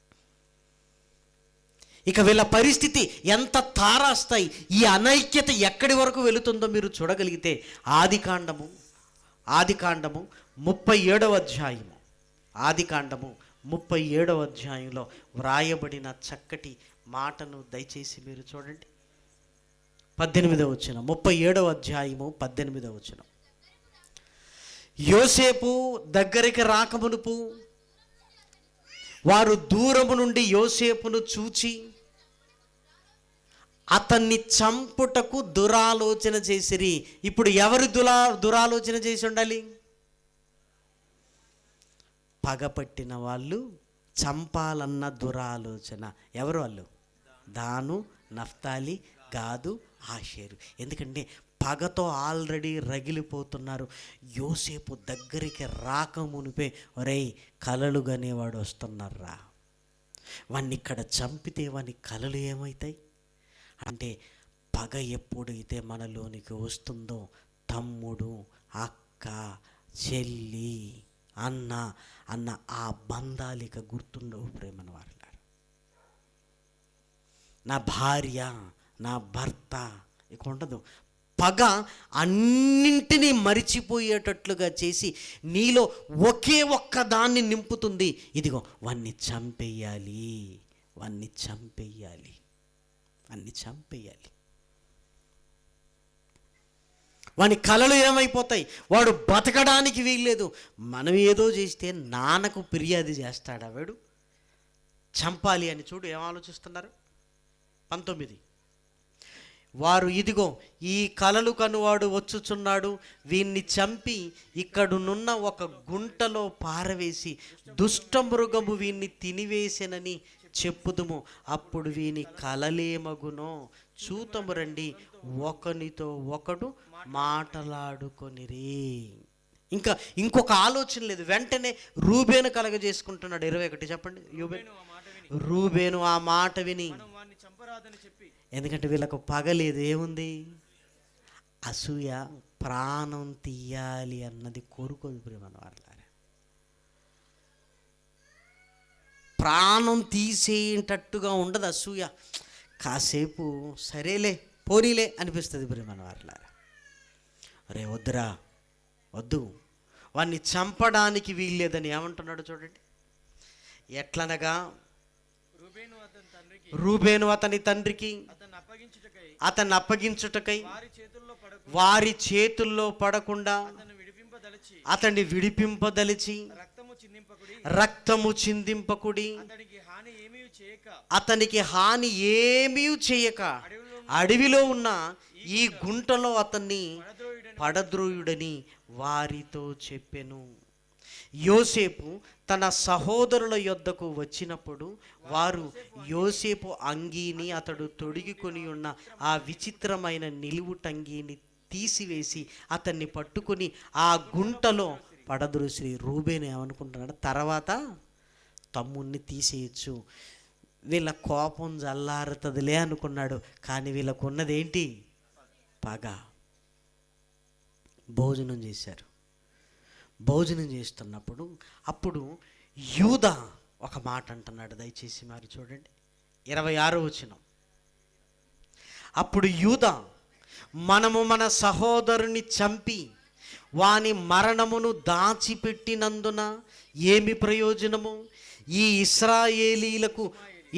ఇక వీళ్ళ పరిస్థితి ఎంత తారాస్తాయి. ఈ అనైక్యత ఎక్కడి వరకు వెళుతుందో మీరు చూడగలిగితే ఆదికాండము 37వ అధ్యాయము, ఆదికాండము 37వ అధ్యాయంలో వ్రాయబడిన చక్కటి మాటను దయచేసి మీరు చూడండి. 18వ వచనం, 37వ అధ్యాయము 18వ వచనం. యోసేపు దగ్గరికి రాకమునుపు వారు దూరము నుండి యోసేపును చూచి అతన్ని చంపుటకు దురాలోచన చేసిరి. ఇప్పుడు ఎవరు దురాలోచన చేసి ఉండాలి? పగపట్టిన వాళ్ళు చంపాలన్న దురాలోచన. ఎవరు వాళ్ళు? దాను, నఫ్తాలి, గాదు, ఆషేరు. ఎందుకంటే పగతో ఆల్రెడీ రగిలిపోతున్నారు. యోసేపు దగ్గరికి రాకమునిపే ఒరేయ్ కలలు గనేవాడు వస్తున్నారా, వాణ్ణి ఇక్కడ చంపితే వాని కలలు ఏమవుతాయి అంటే, పగ ఎప్పుడైతే మనలోనికి వస్తుందో తమ్ముడు, అక్క, చెల్లి, అన్న అన్న ఆ బంధాలిక గుర్తుండవు ప్రేమన వారులారా. నా భార్య, నా భర్త ఇక ఉండదు. పగ అన్నింటినీ మరిచిపోయేటట్లుగా చేసి నీలో ఒకే ఒక్క దాన్ని నింపుతుంది. ఇదిగో వాణ్ణి చంపేయాలి, వాణ్ణి చంపేయాలి, వాణ్ణి చంపేయాలి. వాని కలలు ఏమైపోతాయి, వాడు బతకడానికి వీల్లేదు. మనం ఏదో చేస్తే నాన్నకు ఫిర్యాదు చేస్తాడా వాడు, చంపాలి అని. చూడు ఏం ఆలోచిస్తున్నారు. 19 వారు ఇదిగో ఈ కలలు కనువాడు వచ్చుచున్నాడు, వీన్ని చంపి ఇక్కడునున్న ఒక గుంటలో పారవేసి దుష్టమృగము వీన్ని తినివేసెనని చెప్పుదుము. అప్పుడు వీని కలలేమగునో చూతము రండి, ఒకనితో ఒకడు మాటలాడుకొనిరి. ఇంకా ఇంకొక ఆలోచన లేదు. వెంటనే రూబేను కలగజేసుకుంటున్నాడు. 21 చెప్పండి. రూబేను ఆ మాట విని, ఎందుకంటే వీళ్ళకు పగలేదు, ఏముంది, అసూయ, ప్రాణం తీయాలి అన్నది కోరుకోదు ప్రేమను వాళ్ళారా. ప్రాణం తీసేటట్టుగా ఉండదు అసూయ. కాసేపు సరేలే పోనీలే అనిపిస్తుంది ప్రేమను వాళ్ళారా. అరే వద్దురా, వద్దు, వాణ్ణి చంపడానికి వీల్లేదని ఏమంటున్నాడు చూడండి. ఎట్లనగా రూబేను అతని తండ్రికి అతన్ని అప్పగించుటకై వారి చేతుల్లో పడకుండా అతన్ని విడిపింపదలిచి రక్తము చిందింపకుడి, అతనికి హాని ఏమీ చేయక అడవిలో ఉన్న ఈ గుంటలో అతన్ని పడద్రోయుడని వారితో చెప్పెను. యోసేపు తన సహోదరుల యొద్దకు వచ్చినప్పుడు వారు యోసేపు అంగీని, అతడు తొడిగికొని ఉన్న ఆ విచిత్రమైన నిలువుటంగీని తీసివేసి అతన్ని పట్టుకొని ఆ గుంటలో పడద్రోసి. రూబేను ఏమనుకుంటున్నాడు, తర్వాత తమ్ముణ్ణి తీసేయచ్చు, వీళ్ళ కోపం జల్లారుతుందిలే అనుకున్నాడు. కానీ వీళ్ళకు ఉన్నది ఏంటి, పగ. భోజనం చేశారు. భోజనం చేస్తున్నప్పుడు అప్పుడు యూదా ఒక మాట అంటున్నాడు. దయచేసి మరి చూడండి 26వ వచనం. అప్పుడు యూదా, మనము మన సహోదరుని చంపి వాని మరణమును దాచిపెట్టినందున ఏమి ప్రయోజనము? ఈ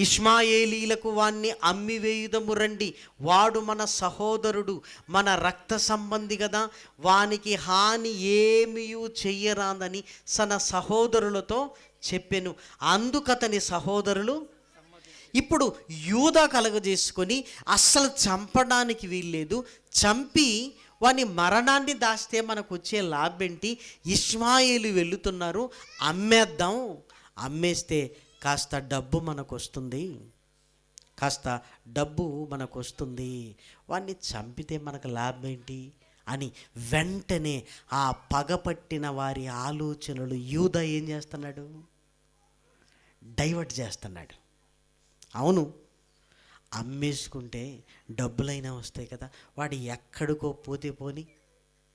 ఇష్మాయేలీలకు వాణ్ణి అమ్మివేయుదము రండి, వాడు మన సహోదరుడు, మన రక్త సంబంధి కదా, వానికి హాని ఏమీ చెయ్యరాదని తన సహోదరులతో చెప్పెను. అందుకతని సహోదరులు ఇప్పుడు యూదా కలగజేసుకొని అస్సలు చంపడానికి వీల్లేదు, చంపి వాని మరణాన్ని దాస్తే మనకు వచ్చే లాభేంటి, ఇష్మాయేలు వెళుతున్నారు, అమ్మేద్దాం, అమ్మేస్తే కాస్త డబ్బు మనకు వస్తుంది, కాస్త డబ్బు మనకు వస్తుంది, వాడిని చంపితే మనకు లాభం ఏంటి అని వెంటనే ఆ పగపట్టిన వారి ఆలోచనలు యూదా ఏం చేస్తున్నాడు, డైవర్ట్ చేస్తున్నాడు. అవును, అమ్మేసుకుంటే డబ్బులైనా వస్తాయి కదా, వాడు ఎక్కడికో పోతే పోని,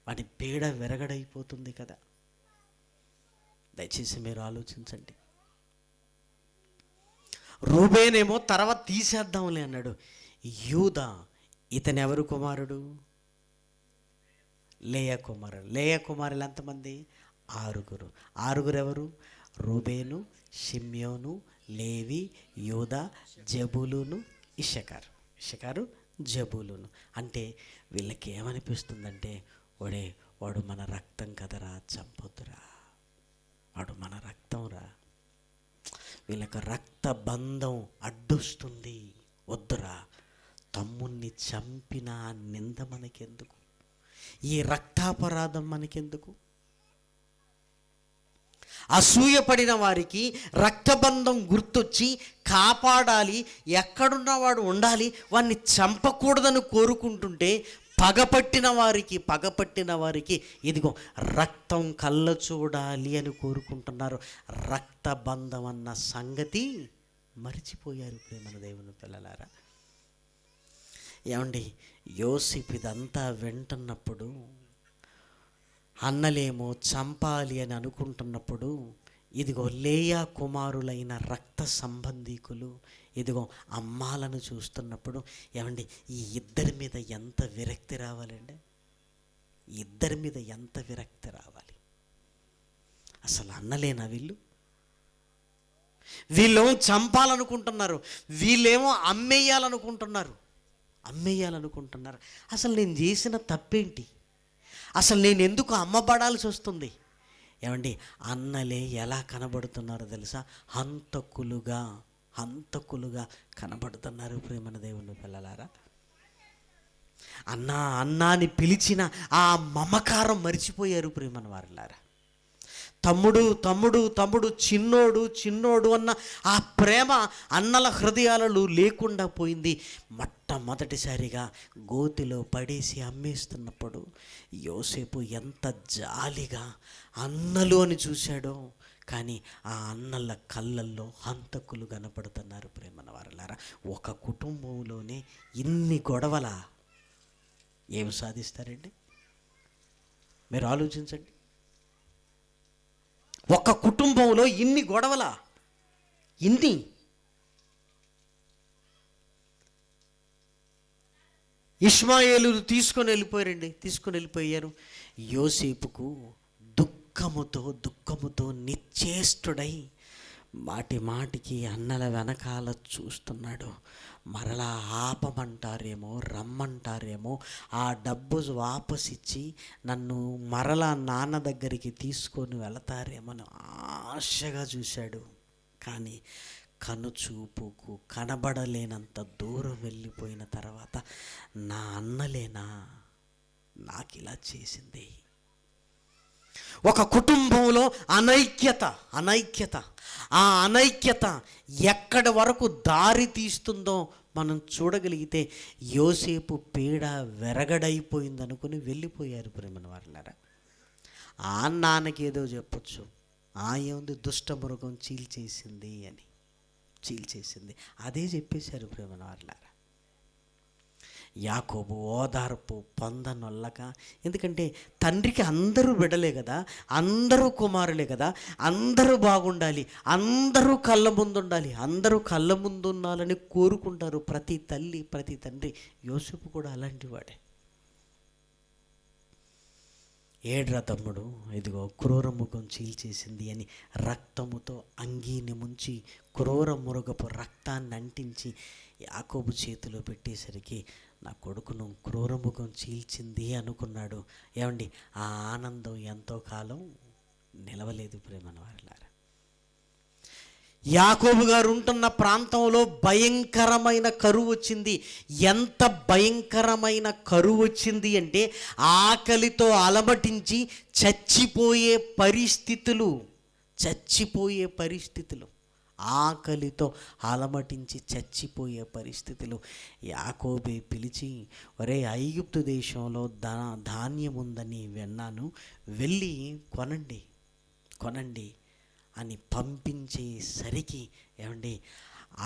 వాడి పీడ విరగడైపోతుంది కదా. దయచేసి మీరు ఆలోచించండి. రూబేనేమో తర్వాత తీసేద్దాంలే అన్నాడు. యూదా, ఇతను ఎవరు కుమారుడు? లేయా కుమారుడు. లేయా కుమారులు ఎంతమంది? 6. 6 ఎవరు? రూబేను, షిమ్యోను, లేవి, యూదా, జబూలూను, ఇషకారు, జబూలూను. అంటే వీళ్ళకి ఏమనిపిస్తుందంటే, వాడు మన రక్తం కదరా, చంపొద్దురా, వాడు మన రక్తం రా, వీళ్ళకి రక్త బంధం అడ్డొస్తుంది, వద్దురా, తమ్ముణ్ణి చంపిన నింద మనకెందుకు, ఈ రక్తాపరాధం మనకెందుకు. అసూయపడిన వారికి రక్తబంధం గుర్తొచ్చి కాపాడాలి, ఎక్కడున్నవాడు ఉండాలి, వాడిని చంపకూడదని కోరుకుంటుంటే పగపట్టిన వారికి ఇదిగో రక్తం కళ్ళ చూడాలి అని కోరుకుంటున్నారు. రక్తబంధం అన్న సంగతి మరిచిపోయారు ప్రేమన దేవుని పిల్లలారా. ఏమండి, యోసేపు ఇదంతా వింటున్నప్పుడు, అన్నలేమో చంపాలి అని అనుకుంటున్నప్పుడు, ఇదిగో లేయా కుమారులైన రక్త సంబంధీకులు ఇదిగో అమ్మాలను చూస్తున్నప్పుడు, ఏమండి ఈ ఇద్దరి మీద ఎంత విరక్తి రావాలండి, ఇద్దరి మీద ఎంత విరక్తి రావాలి. అసలు అన్నలేనా వీళ్ళేమో చంపాలనుకుంటున్నారు, వీళ్ళేమో అమ్మేయాలనుకుంటున్నారు. అసలు నేను చేసిన తప్పేంటి, అసలు నేను ఎందుకు అమ్మబడాల్సి వస్తుంది? ఏమండి, అన్నలే ఎలా కనబడుతున్నారో తెలుసా? హంతకులుగా కనబడుతున్నారు ప్రేమన దేవుని పిల్లలారా. అన్నాని పిలిచిన ఆ మమకారం మరిచిపోయారు ప్రేమన వారులారా. తమ్ముడు చిన్నోడు అన్న ఆ ప్రేమ అన్నల హృదయాలలో లేకుండా పోయింది. మొట్టమొదటిసారిగా గోతిలో పడేసి అమ్మేస్తున్నప్పుడు యోసేపు ఎంత జాలిగా అన్నలు అని చూశాడో, కానీ ఆ అన్నల కళ్ళల్లో హంతకులు కనపడుతున్నారు ప్రేమన వారలారా. ఒక కుటుంబంలోనే ఇన్ని గొడవల ఏమి సాధిస్తారండి? మీరు ఆలోచించండి. ఒక కుటుంబంలో ఇన్ని గొడవల, ఇన్ని ఇష్మాయేలు తీసుకొని వెళ్ళిపోయారు. యోసేపుకు దుఃఖముతో నిశ్చేష్టుడై మాటికి అన్నల వెనకాల చూస్తున్నాడు. మరలా ఆపమంటారేమో, రమ్మంటారేమో, ఆ డబ్బు వాపసిచ్చి నన్ను మరలా నాన్న దగ్గరికి తీసుకొని వెళతారేమో ఆశగా చూశాడు. కానీ కనుచూపుకు కనబడలేనంత దూరం వెళ్ళిపోయిన తర్వాత, నా అన్నలేనా నాకు ఇలా చేసింది? ఒక కుటుంబంలో అనైక్యత, ఆ అనైక్యత ఎక్కడి వరకు దారి తీస్తుందో మనం చూడగలిగితే, యోసేపు పీడ వెరగడైపోయింది అనుకుని వెళ్ళిపోయారు ప్రేమన వారులారా. ఆ నాన్నకి ఏదో చెప్పొచ్చు, ఏముంది దుష్టమృగం చీల్చేసింది అదే చెప్పేశారు ప్రేమన వారులారా. యాకోబు ఓదార్పు పొందనొల్లక, ఎందుకంటే తండ్రికి అందరూ బిడ్డలే కదా, అందరూ కుమారులే కదా, అందరూ బాగుండాలి, అందరూ కళ్ళ ముందు ఉండాలి, అందరూ కళ్ళ ముందు ఉండాలని కోరుకుంటారు ప్రతి తల్లి, ప్రతి తండ్రి. యోసేపు కూడా అలాంటి వాడే. ఏడ్రా తమ్ముడు, ఇదిగో క్రూర మృగం చీల్చేసింది అని రక్తముతో అంగీని ముంచి క్రూర మృగపు రక్తాన్ని అంటించి యాకోబు చేతిలో పెట్టేసరికి, నా కొడుకును క్రూర మృగం చీల్చింది అనుకున్నాడు. ఏమండి, ఆ ఆనందం ఎంతో కాలం నిలవలేదు ప్రేమన వారిలారా. యాకోబు గారు ఉంటున్న ప్రాంతంలో భయంకరమైన కరువు వచ్చింది. ఎంత భయంకరమైన కరువు వచ్చింది అంటే, ఆకలితో అలమటించి చచ్చిపోయే పరిస్థితులు, ఆకలితో అలమటించి చచ్చిపోయే పరిస్థితులు. యాకోబే పిలిచి, ఒరే, ఐగుప్తు దేశంలో ధాన్యం ఉందని విన్నాను, వెళ్ళి కొనండి అని పంపించేసరికి, ఏమండి,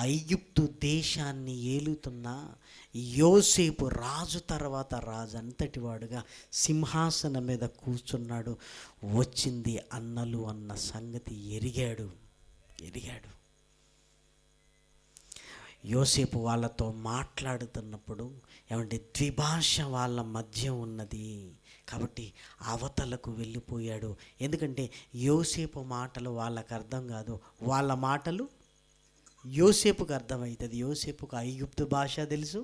ఐగుప్తు దేశాన్ని ఏలుతున్న యోసేపు రాజు తర్వాత రాజు అంతటి వాడుగా సింహాసనం మీద కూర్చున్నాడు. వచ్చింది అన్నలు అన్న సంగతి ఎరిగాడు. యోసేపు వాళ్ళతో మాట్లాడుతున్నప్పుడు, ఏమంటే ద్విభాష వాళ్ళ మధ్య ఉన్నది కాబట్టి అవతలకు వెళ్ళిపోయాడు. ఎందుకంటే యోసేపు మాటలు వాళ్ళకు అర్థం కాదు, వాళ్ళ మాటలు యోసేపుకు అర్థమవుతుంది. యోసేపుకు ఐగుప్తు భాష తెలుసు,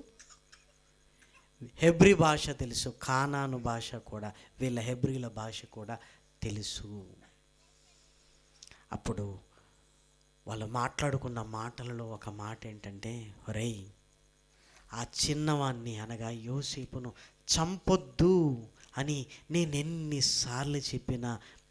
హెబ్రీ భాష తెలుసు, కానాను భాష కూడా, వీళ్ళ హెబ్రీల భాష కూడా తెలుసు. అప్పుడు వాళ్ళు మాట్లాడుకున్న మాటలలో ఒక మాట ఏంటంటే, ఒరేయ్, ఆ చిన్నవాణ్ణి అనగా యోసేపును చంపొద్దు అని నేను ఎన్నిసార్లు చెప్పినా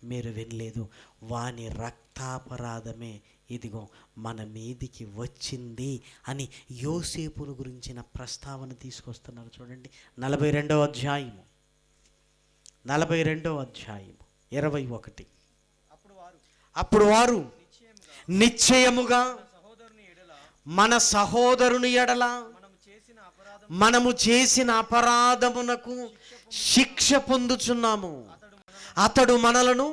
మీరు వినలేదు. వాని రక్తాపరాధమే ఇదిగో మన మీదికి వచ్చింది అని యోసేపును గురించిన ప్రస్తావన తీసుకొస్తున్నారు. చూడండి 42వ అధ్యాయము 21. అప్పుడు వారు నిశ్చయముగా మన సహోదరుని ఎడల మనము చేసిన అపరాధమునకు శిక్ష పొందుచున్నాము. అతడు మనలను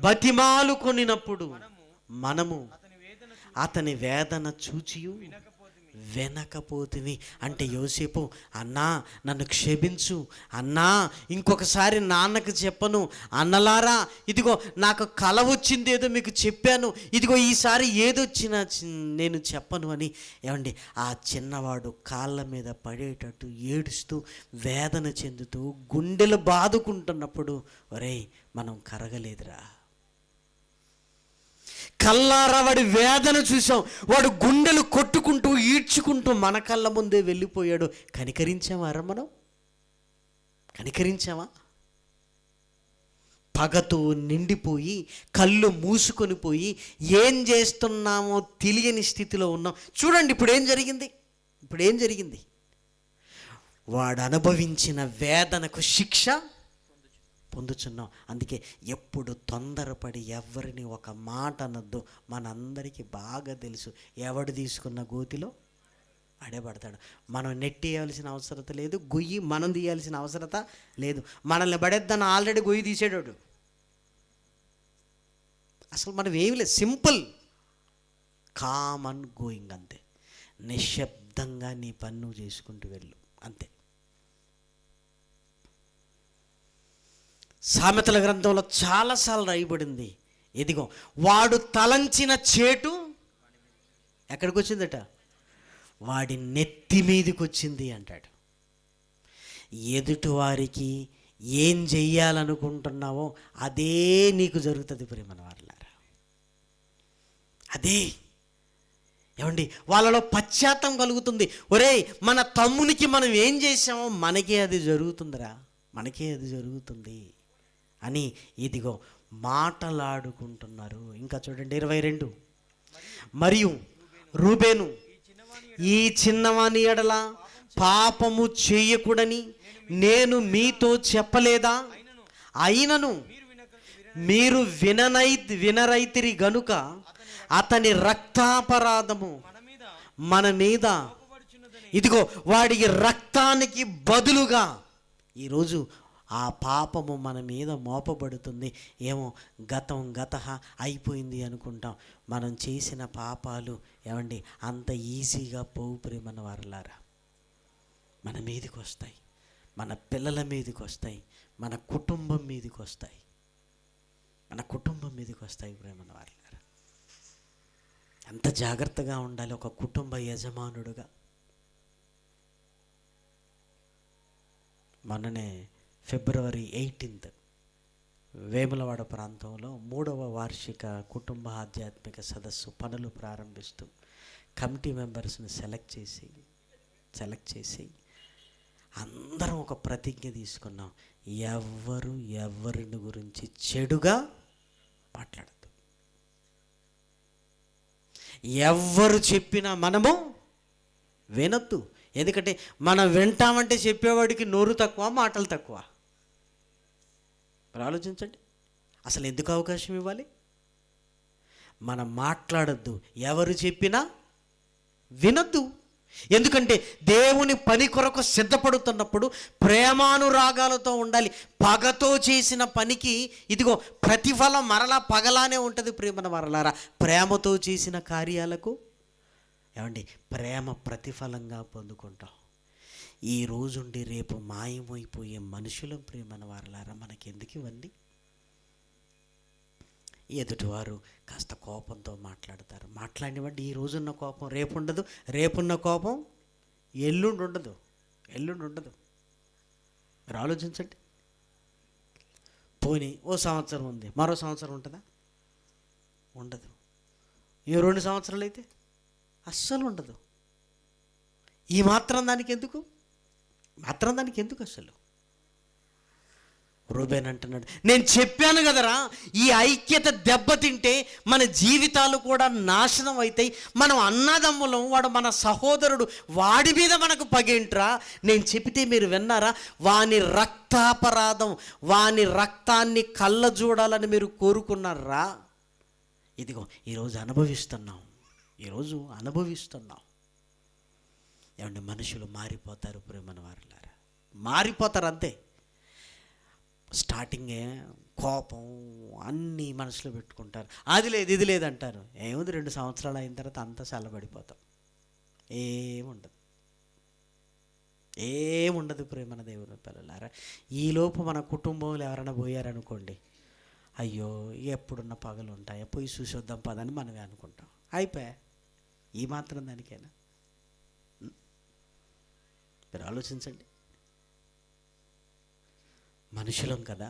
బతిమాలు కొనినప్పుడు మనము అతని వేదన చూచియు వినకపోతివి. అంటే యోసేపు, అన్నా నన్ను క్షమించు అన్నా, ఇంకొకసారి నాన్నకు చెప్పను. అన్నలారా, ఇదిగో నాకు కల వచ్చింది, ఏదో మీకు చెప్పాను, ఇదిగో ఈసారి ఏదొచ్చినా నేను చెప్పను అని ఏమండి ఆ చిన్నవాడు కాళ్ళ మీద పడేటట్టు ఏడుస్తూ వేదన చెందుతూ గుండెలు బాదుకుంటున్నప్పుడు, ఒరేయ్ మనం కరగలేదురా, కల్లారా వాడి వేదన చూసాం, వాడు గుండెలు కొట్టుకుంటూ ఈడ్చుకుంటూ మన కళ్ళ ముందే వెళ్ళిపోయాడు. కనికరించామా? మనం కనికరించామా? పగతో నిండిపోయి కళ్ళు మూసుకొని పోయి ఏం చేస్తున్నామో తెలియని స్థితిలో ఉన్నాం. చూడండి ఇప్పుడు ఏం జరిగింది. వాడు అనుభవించిన వేదనకు శిక్ష పొందుచున్నాం. అందుకే ఎప్పుడు తొందరపడి ఎవరిని ఒక మాట అనొద్దు. మనందరికీ బాగా తెలుసు, ఎవడు తీసుకున్న గోతిలో అడే పడతాడు. మనం నెట్టేయాల్సిన అవసరత లేదు, గొయ్యి మనం తీయాల్సిన అవసరత లేదు. మనల్ని పడేద్దాన్ని ఆల్రెడీ గొయ్యి తీసేటాడు. అసలు మనం ఏమి లేదు, సింపుల్ కామన్ గోయింగ్, అంతే. నిశ్శబ్దంగా నీ పని నువ్వు చేసుకుంటూ వెళ్ళు, అంతే. సామెతల గ్రంథంలో చాలాసార్లు రాయబడింది, ఇదిగో వాడు తలంచిన చేటు ఎక్కడికి వచ్చిందట? వాడి నెత్తి మీదకి వచ్చింది అంటాడు. ఎదుటివారికి ఏం చెయ్యాలనుకుంటున్నావో అదే నీకు జరుగుతుంది ప్రియమైన వారలారా. అదే ఏమండి వాళ్ళలో పశ్చాత్తాపం కలుగుతుంది. ఒరేయ్ మన తమ్మునికి మనం ఏం చేసామో మనకే అది జరుగుతుందిరా, మనకే అది జరుగుతుంది అని ఇదిగో మాటలాడుకుంటున్నారు. ఇంకా చూడండి 22. మరియు రూబేను, ఈ చిన్నవాని ఎడల పాపము చేయకూడని నేను మీతో చెప్పలేదా? అయినను మీరు వినరైతిరి గనుక అతని రక్తాపరాధము మన మీద, ఇదిగో వాడికి రక్తానికి బదులుగా ఈరోజు ఆ పాపము మన మీద మోపబడుతుంది. ఏమో గత అయిపోయింది అనుకుంటాం. మనం చేసిన పాపాలు ఏమండి అంత ఈజీగా పోవు ప్రియమైన వారలారా. మన మీదకి వస్తాయి, మన పిల్లల మీదకి వస్తాయి, మన కుటుంబం మీదకి వస్తాయి, ప్రియమైన వారలారా. ఎంత జాగ్రత్తగా ఉండాలి ఒక కుటుంబ యజమానుడుగా. మొన్ననే ఫిబ్రవరి 18 వేములవాడ ప్రాంతంలో 3వ వార్షిక కుటుంబ ఆధ్యాత్మిక సదస్సు పనులు ప్రారంభిస్తూ కమిటీ మెంబర్స్ని సెలెక్ట్ చేసి అందరం ఒక ప్రతిజ్ఞ తీసుకున్నాం, ఎవరిని గురించి చెడుగా మాట్లాడద్దు. ఎవరు చెప్పినా మనము వినొద్దు. ఎందుకంటే మనం వింటామంటే చెప్పేవాడికి నోరు తక్కువ, మాటలు తక్కువ. ఆలోచించండి, అసలు ఎందుకు అవకాశం ఇవ్వాలి? మనం మాట్లాడద్దు, ఎవరు చెప్పినా వినొద్దు. ఎందుకంటే దేవుని పని కొరకు సిద్ధపడుతున్నప్పుడు ప్రేమానురాగాలతో ఉండాలి. పగతో చేసిన పనికి ఇదిగో ప్రతిఫలం మరలా పగలానే ఉంటుంది ప్రియమైన వారలారా. ప్రేమతో చేసిన కార్యాలకు ఏమండి ప్రేమ ప్రతిఫలంగా పొందుకుంటాం. ఈ రోజుండి రేపు మాయమైపోయే మనుషులం ప్రియమైన వారలారా. మనకెందుకు ఇవన్నీ? ఎదుటివారు కాస్త కోపంతో మాట్లాడినవాడు ఈ రోజున్న కోపం రేపు ఉండదు, రేపున్న కోపం ఎల్లుండి ఉండదు. మీరు ఆలోచించండి. పోనీ ఓ సంవత్సరం ఉంది, మరో సంవత్సరం ఉంటుందా? ఉండదు. ఈ 2 సంవత్సరాలు అయితే అస్సలు ఉండదు. ఈ మాత్రం దానికి ఎందుకు అసలు? రూబేన్ అంటున్నాడు, నేను చెప్పాను కదరా, ఈ ఐక్యత దెబ్బతింటే మన జీవితాలు కూడా నాశనం అవుతాయి. మనం అన్నదమ్ములం, వాడు మన సహోదరుడు, వాడి మీద మనకు పగేంట్రా, నేను చెబితే మీరు విన్నారా? వాని రక్తాపరాధం, వాని రక్తాన్ని కళ్ళ చూడాలని మీరు కోరుకున్నారా? ఇదిగో ఈరోజు అనుభవిస్తున్నాం. ఏమంటే మనుషులు మారిపోతారు ప్రేమన వారులారా, మారిపోతారు అంతే. స్టార్టింగే కోపం అన్నీ మనసులో పెట్టుకుంటారు, అది లేదు ఇది లేదు అంటారు. ఏముంది, 2 సంవత్సరాలు అయిన తర్వాత అంతా చల్లబడిపోతాం. ఏముండదు ప్రేమన దేవుని పిల్లలారా. ఈలోపు మన కుటుంబంలో ఎవరైనా పోయారనుకోండి, అయ్యో ఎప్పుడున్న పగలు ఉంటాయో, పోయి చూసొద్దాం పదని మనమే అనుకుంటాం. అయిపోయా, ఈ మాత్రం దానికైనా. మీరు ఆలోచించండి, మనుషులం కదా,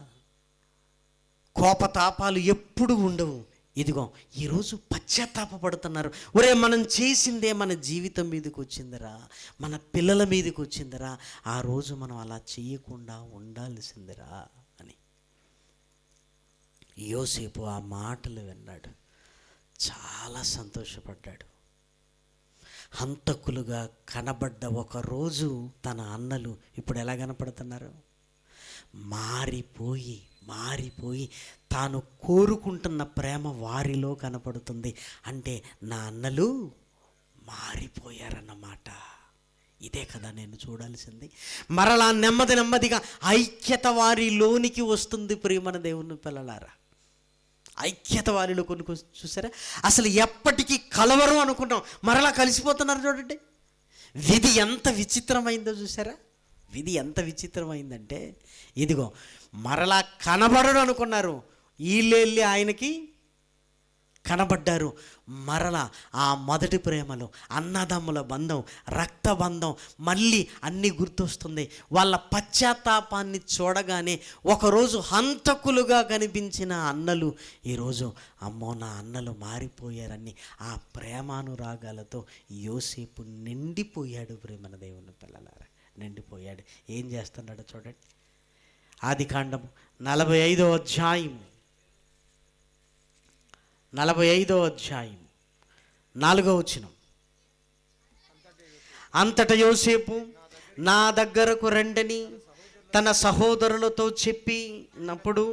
కోపతాపాలు ఎప్పుడు ఉండవు. ఇదిగో ఈరోజు పశ్చాత్తాపడుతున్నారు. ఒరే, మనం చేసిందే మన జీవితం మీదకి వచ్చిందిరా, మన పిల్లల మీదకి వచ్చిందిరా, ఆ రోజు మనం అలా చేయకుండా ఉండాల్సిందిరా అని. యోసేపు ఆ మాటలు విన్నాడు, చాలా సంతోషపడ్డాడు. హంతకులుగా కనబడ్డ ఒకరోజు తన అన్నలు ఇప్పుడు ఎలా కనపడుతున్నారు? మారిపోయి తాను కోరుకుంటున్న ప్రేమ వారిలో కనపడుతుంది. అంటే నా అన్నలు మారిపోయారన్నమాట. ఇదే కదా నేను చూడాల్సింది. మరలా నెమ్మదిగా ఐక్యత వారిలోనికి వస్తుంది ప్రియమైన దేవుని పిల్లలారా. ఐక్యత వారిలో కొన్ని చూసారా, అసలు ఎప్పటికీ కలవరు అనుకుంటాం, మరలా కలిసిపోతున్నారు. చూడండి, విధి ఎంత విచిత్రమైందో చూసారా. విధి ఎంత విచిత్రమైందంటే, ఇదిగో మరలా కనబడడు అనుకున్నారు, వీళ్ళెళ్ళి ఆయనకి కనబడ్డారు. మరలా ఆ మొదటి ప్రేమలో అన్నదమ్ముల బంధం, రక్తబంధం మళ్ళీ అన్నీ గుర్తొస్తుంది. వాళ్ళ పశ్చాత్తాపాన్ని చూడగానే ఒకరోజు హంతకులుగా కనిపించిన అన్నలు ఈరోజు అమ్మో నా అన్నలు మారిపోయారని ఆ ప్రేమానురాగాలతో యోసేపు నిండిపోయాడు. ప్రేమన దేవుని పిల్లలారా, నిండిపోయాడు. ఏం చేస్తున్నాడో చూడండి. ఆదికాండం 45వ అధ్యాయం 4వ వచనం. అంతట యోసేపు నా దగ్గరకు రండని తన సహోదరులతో చెప్పినప్పుడు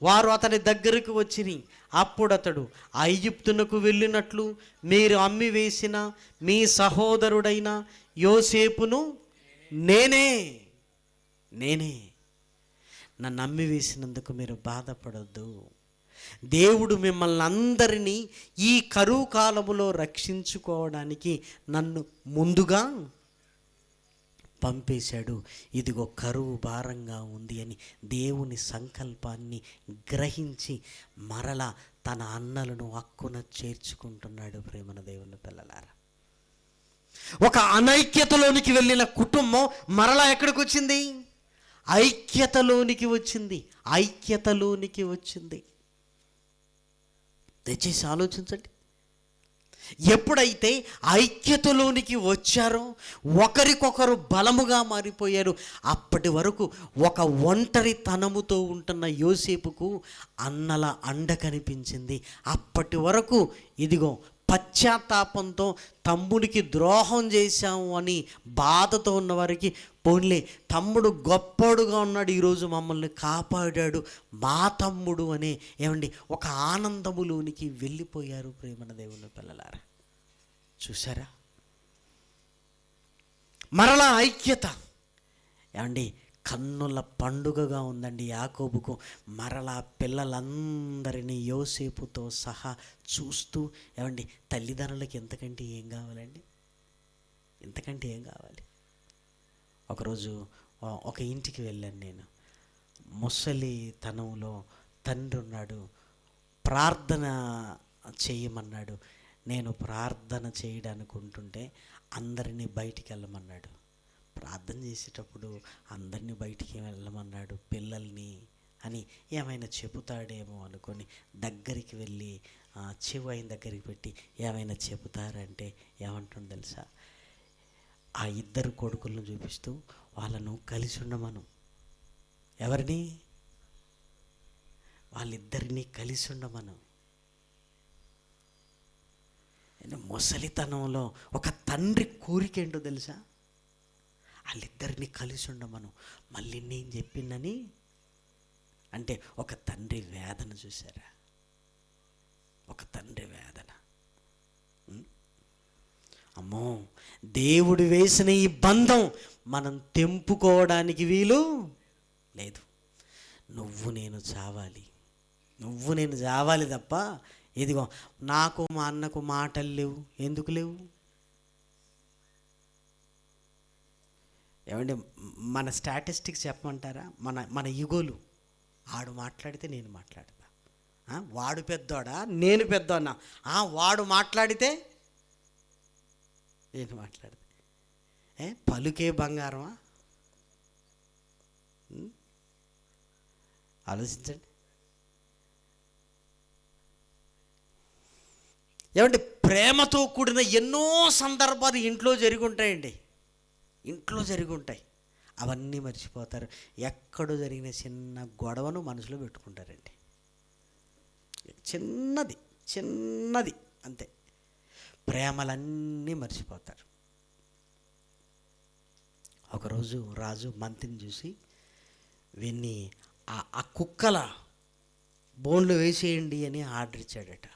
వారు అతని దగ్గరకు వచ్చిరి. అప్పుడు అతడు, ఐగుప్తునకు వెళ్ళినట్లు మీరు అమ్మి వేసిన మీ సహోదరుడైన యోసేపును నేనే నన్ను అమ్మి వేసినందుకు మీరు బాధపడొద్దు. దేవుడు మిమ్మల్ని అందరినీ ఈ కరువు కాలములో రక్షించుకోవడానికి నన్ను ముందుగా పంపేశాడు. ఇదిగో కరువు భారంగా ఉంది అని దేవుని సంకల్పాన్ని గ్రహించి మరలా తన అన్నలను హక్కున చేర్చుకుంటున్నాడు. ప్రేమన దేవుని పిల్లలారా, ఒక అనైక్యతలోనికి వెళ్ళిన కుటుంబం మరలా ఎక్కడికి వచ్చింది? ఐక్యతలోనికి వచ్చింది. దయచేసి ఆలోచించండి. ఎప్పుడైతే ఐక్యతలోనికి వచ్చారో, ఒకరికొకరు బలముగా మారిపోయారు. అప్పటి వరకు ఒక ఒంటరితనముతో ఉంటున్న యోసేపుకు అన్నల అండ కనిపించింది. అప్పటి వరకు ఇదిగో పశ్చాత్తాపంతో తమ్ముడికి ద్రోహం చేశాము అని బాధతో ఉన్నవారికి, పోన్లే తమ్ముడు గొప్పోడుగా ఉన్నాడు, ఈరోజు మమ్మల్ని కాపాడాడు మా తమ్ముడు అనే ఒక ఆనందములోనికి వెళ్ళిపోయారు. ప్రేమన దేవుని పిల్లలారా, చూసారా, మరలా ఐక్యత. కన్నుల పండుగగా ఉందండి యాకోబుకు. మరలా పిల్లలందరినీ యోసేపుతో సహా చూస్తూ, తల్లిదండ్రులకి ఎంతకంటే ఏం కావాలండి? ఇంతకంటే ఏం కావాలి? ఒకరోజు ఒక ఇంటికి వెళ్ళాను నేను. ముసలితనంలో తండ్రి ఉన్నాడు, ప్రార్థన చేయమన్నాడు. నేను ప్రార్థన చేయడానికి ఉంటుంటే అందరినీ బయటికి వెళ్ళమన్నాడు. ప్రార్థన చేసేటప్పుడు అందరినీ బయటికి వెళ్ళమన్నాడు, పిల్లల్ని అని ఏమైనా చెబుతాడేమో అనుకొని దగ్గరికి వెళ్ళి చెవు ఆయన దగ్గరికి పెట్టి ఏమైనా చెబుతారంటే ఏమంటుందో తెలుసా? ఆ 2 కొడుకులను చూపిస్తూ వాళ్ళను కలిసి ఉండమను. ఎవరిని? వాళ్ళిద్దరినీ కలిసి ఉండమను. ముసలితనంలో ఒక తండ్రి కోరిక ఏంటో తెలుసా? వాళ్ళిద్దరినీ కలిసి ఉండమను. మళ్ళీ నేను చెప్పిందని అంటే ఒక తండ్రి వేదన చూసారా? ఒక తండ్రి వేదన. అమ్మో, దేవుడు వేసిన ఈ బంధం మనం తెంపుకోవడానికి వీలు లేదు. నువ్వు నేను చావాలి తప్ప, ఇదిగో నాకు మా అన్నకు మాటలు లేవు. ఎందుకు లేవు? ఏమంటే మన స్టాటిస్టిక్స్ చెప్పమంటారా? మన ఈగోలు. ఆడు మాట్లాడితే నేను మాట్లాడతా, వాడు పెద్దోడా నేను పెద్దోన్నా, వాడు మాట్లాడితే నేను మాట్లాడతా. పలుకే బంగారమా? ఆలోచించండి. ఏమంటే ప్రేమతో కూడిన ఎన్నో సందర్భాలు ఇంట్లో జరిగి ఉంటాయండి. అవన్నీ మర్చిపోతారు. ఎక్కడో జరిగిన చిన్న గొడవను మనసులో పెట్టుకుంటారండి. చిన్నది అంతే. ప్రేమలన్నీ మర్చిపోతారు. ఒకరోజు రాజు మంత్రిని చూసి విన్ని ఆ కుక్కల బోన్లు వేసేయండి అని ఆర్డర్ ఇచ్చాడట.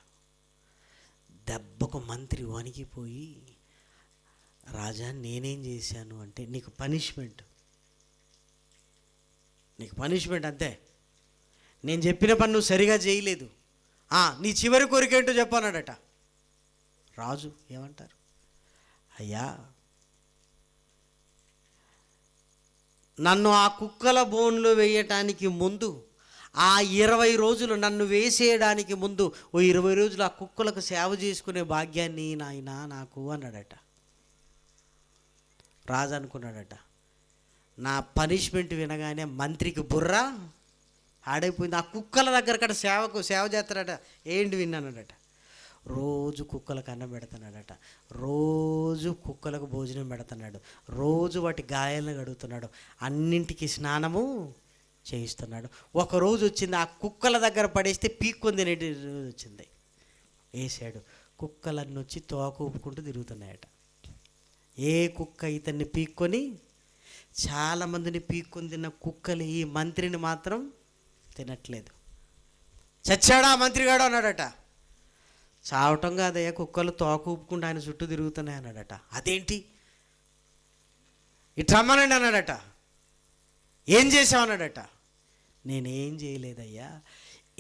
దెబ్బకు మంత్రి వణికిపోయి, రాజా నేనేం చేశాను అంటే, నీకు పనిష్మెంట్ అంతే. నేను చెప్పిన పని నువ్వు సరిగా చేయలేదు, నీ చివరి కోరిక ఏంటో చెప్పన్నాడట. రాజు ఏమంటారు? అయ్యా, నన్ను ఆ కుక్కల బోన్లో వేయటానికి ముందు, ఆ 20 రోజులు నన్ను వేసేయడానికి ముందు ఓ 20 రోజులు ఆ కుక్కలకు సేవ చేసుకునే భాగ్యాన్ని నాయన నాకు అన్నాడట. రాజు అనుకున్నాడట, నా పనిష్మెంట్ వినగానే మంత్రికి బుర్ర ఆడైపోయింది. ఆ కుక్కల దగ్గర కట సేవ చేస్తాడట. ఏంటి విన్నానడట? రోజు కుక్కలకు అన్నం పెడుతున్నాడట, రోజు కుక్కలకు భోజనం పెడుతున్నాడు, రోజు వాటి గాయాలను కడుగుతున్నాడు, అన్నింటికి స్నానము చేయిస్తున్నాడు. ఒకరోజు వచ్చింది, ఆ కుక్కల దగ్గర పడేస్తే పీక్కొని తినేటి రోజు వచ్చింది. వేసాడు, కుక్కలన్నీ వచ్చి తోక ఊపుకుంటూ తిరుగుతున్నాయట. ఏ కుక్క ఇతన్ని పీక్కొని, చాలామందిని పీక్కొని తిన్న కుక్కలు ఈ మంత్రిని మాత్రం తినట్లేదు. చచ్చాడా మంత్రిగాడు అన్నాడట. చావటం కాదయ్యా, కుక్కలు తోక ఊపుకుంటూ ఆయన చుట్టూ తిరుగుతున్నాయి అన్నాడట. అదేంటి, ఇటు రమ్మనండి అన్నాడట. ఏం చేసావు అన్నాడట. నేనేం చేయలేదయ్యా,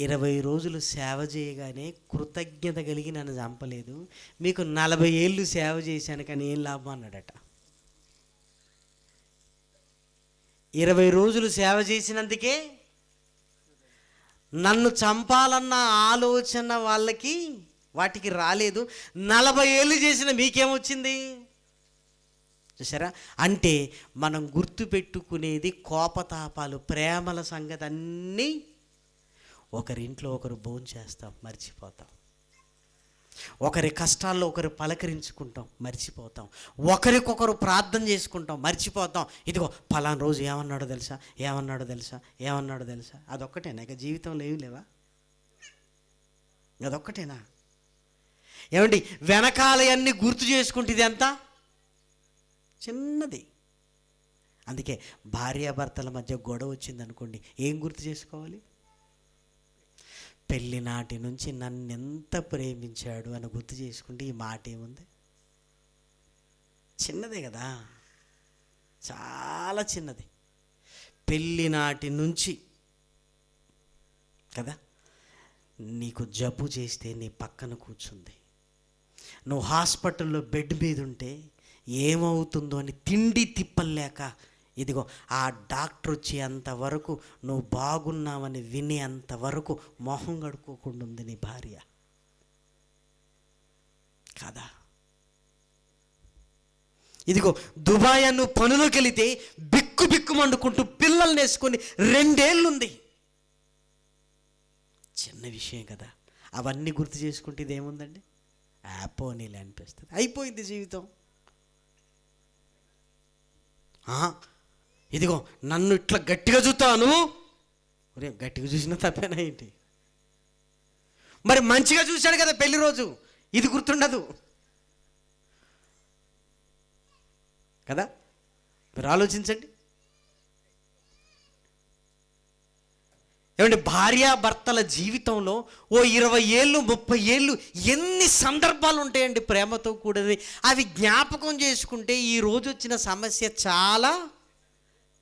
20 రోజులు సేవ చేయగానే కృతజ్ఞత కలిగి నన్ను చంపలేదు, మీకు 40 ఏళ్ళు సేవ చేశాను కానీ ఏం లాభం అన్నాడట. 20 రోజులు సేవ చేసినందుకే నన్ను చంపాలన్న ఆలోచన వాటికి రాలేదు, 40 ఏళ్ళు చేసిన మీకేమొచ్చింది? చూసారా? అంటే మనం గుర్తుపెట్టుకునేది కోపతాపాలు, ప్రేమల సంగతి అన్నీ ఒకరింట్లో ఒకరు భోంచేస్తాం, మర్చిపోతాం. ఒకరి కష్టాల్లో ఒకరు పలకరించుకుంటాం, మర్చిపోతాం. ఒకరికొకరు ప్రార్థన చేసుకుంటాం, మర్చిపోతాం. ఇదిగో పలానా రోజు ఏమన్నాడో తెలుసా. అదొక్కటేనా? ఇక జీవితంలో ఏమి లేవా? అదొక్కటేనా? ఏమండి, వెనకాల అన్నీ గుర్తు చేసుకుంటే ఇది ఎంత చిన్నది. అందుకే భార్యాభర్తల మధ్య గొడవ వచ్చిందనుకోండి, ఏం గుర్తు చేసుకోవాలి? పెళ్ళి నాటి నుంచి నన్ను ఎంత ప్రేమించాడు అని గుర్తు చేసుకుంటే ఈ మాట ఏముంది? చిన్నదే కదా, చాలా చిన్నది. పెళ్ళి నాటి నుంచి కదా, నీకు జబ్బు చేస్తే నీ పక్కన కూర్చుంది, నువ్వు హాస్పిటల్లో బెడ్ మీద ఉంటే ఏమవుతుందో అని తిండి తిప్పలేక, ఇదిగో ఆ డాక్టర్ వచ్చేంతవరకు నువ్వు బాగున్నావని వినేంతవరకు మొహం కడుక్కోకుండా ఉంది నీ భార్య కదా. ఇదిగో దుబాయ్ నువ్వు పనులోకి వెళితే బిక్కు మండుకుంటూ పిల్లల్ని వేసుకొని 2 ఏళ్ళుంది. చిన్న విషయం కదా. అవన్నీ గుర్తు చేసుకుంటే ఇదేముందండి, పోనీలే అనిపిస్తుంది, అయిపోయింది జీవితం. ఇదిగో నన్ను ఇట్లా గట్టిగా చూస్తాను, గట్టిగా చూసినా తప్పేనా ఏంటి? మరి మంచిగా చూశాడు కదా పెళ్లి రోజు, ఇది గుర్తుండదు కదా. మీరు ఆలోచించండి. ఏమంటే భార్యాభర్తల జీవితంలో ఓ 20 ఏళ్ళు 30 ఏళ్ళు ఎన్ని సందర్భాలు ఉంటాయండి ప్రేమతో కూడని. అవి జ్ఞాపకం చేసుకుంటే ఈ రోజు వచ్చిన సమస్య చాలా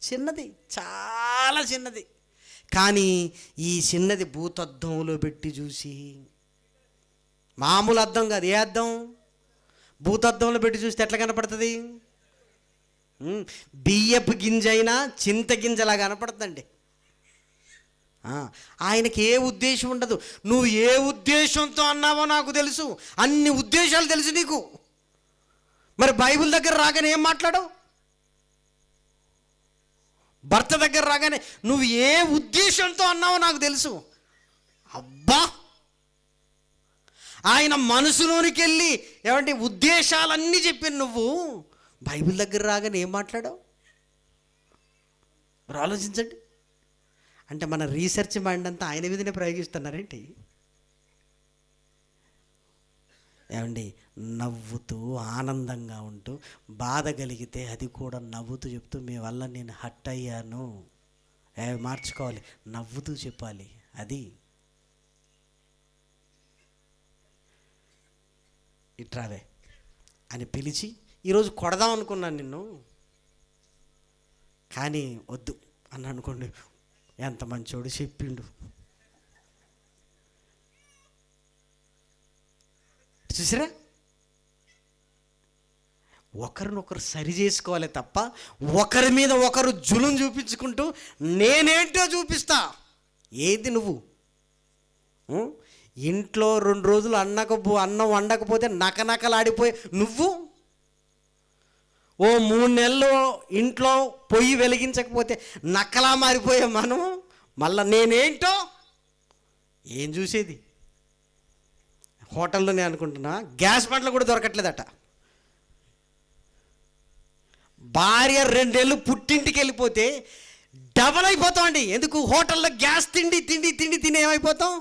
చిన్నది, చాలా చిన్నది. కానీ ఈ చిన్నది భూతద్దంలో పెట్టి చూసి, మామూలు అద్దం కాదు, ఏ అద్దం, భూతద్దంలో పెట్టి చూస్తే ఎట్లా కనపడుతుంది? బియ్యపు గింజ అయినా చింత గింజలా కనపడుతుందండి. ఆయనకి ఏ ఉద్దేశం ఉండదు. నువ్వు ఏ ఉద్దేశంతో అన్నావో నాకు తెలుసు, అన్ని ఉద్దేశాలు తెలుసు నీకు. మరి బైబిల్ దగ్గర రాగానే ఏం మాట్లాడవు? భర్త దగ్గర రాగానే నువ్వు ఏ ఉద్దేశంతో అన్నావో నాకు తెలుసు. అబ్బా, ఆయన మనసులోనికి వెళ్ళి ఏమంటే ఉద్దేశాలన్నీ చెప్పి నువ్వు బైబిల్ దగ్గర రాగానే ఏం మాట్లాడావు? మరి ఆలోచించండి. అంటే మన రీసెర్చ్ మైండ్ అంతా ఆయన మీదనే ప్రయోగిస్తున్నారేంటి? ఏమండి, నవ్వుతూ ఆనందంగా ఉంటూ, బాధ కలిగితే అది కూడా నవ్వుతూ చెప్తూ, మీ వల్ల నేను హట్ అయ్యాను, మార్చుకోవాలి, నవ్వుతూ చెప్పాలి. అది ఇట్రావే అని పిలిచి, ఈరోజు కొడదాం అనుకున్నాను నిన్ను, కానీ వద్దు అని అనుకోండి, ఎంత మంచోడు చెప్పిండు. చూసారా, ఒకరినొకరు సరి చేసుకోవాలి తప్ప ఒకరి మీద ఒకరు జులుం చూపించుకుంటూ నేనేంటో చూపిస్తా. ఏది నువ్వు ఇంట్లో 2 రోజులు అన్నం వండకపోతే నకనకలాడిపోయి నువ్వు, ఓ 3 నెలలు ఇంట్లో పొయ్యి వెలిగించకపోతే నక్కలా మారిపోయే మనం మళ్ళా నేనేంటో ఏం చూసేది? హోటల్లోనే అనుకుంటున్నా, గ్యాస్ బండ్లు కూడా దొరకట్లేదట. భార్య 2 నెలలు పుట్టింటికి వెళ్ళిపోతే డబల్ అయిపోతామండి. ఎందుకు? హోటల్లో గ్యాస్ తిండి తిండి తిండి తిని ఏమైపోతాం?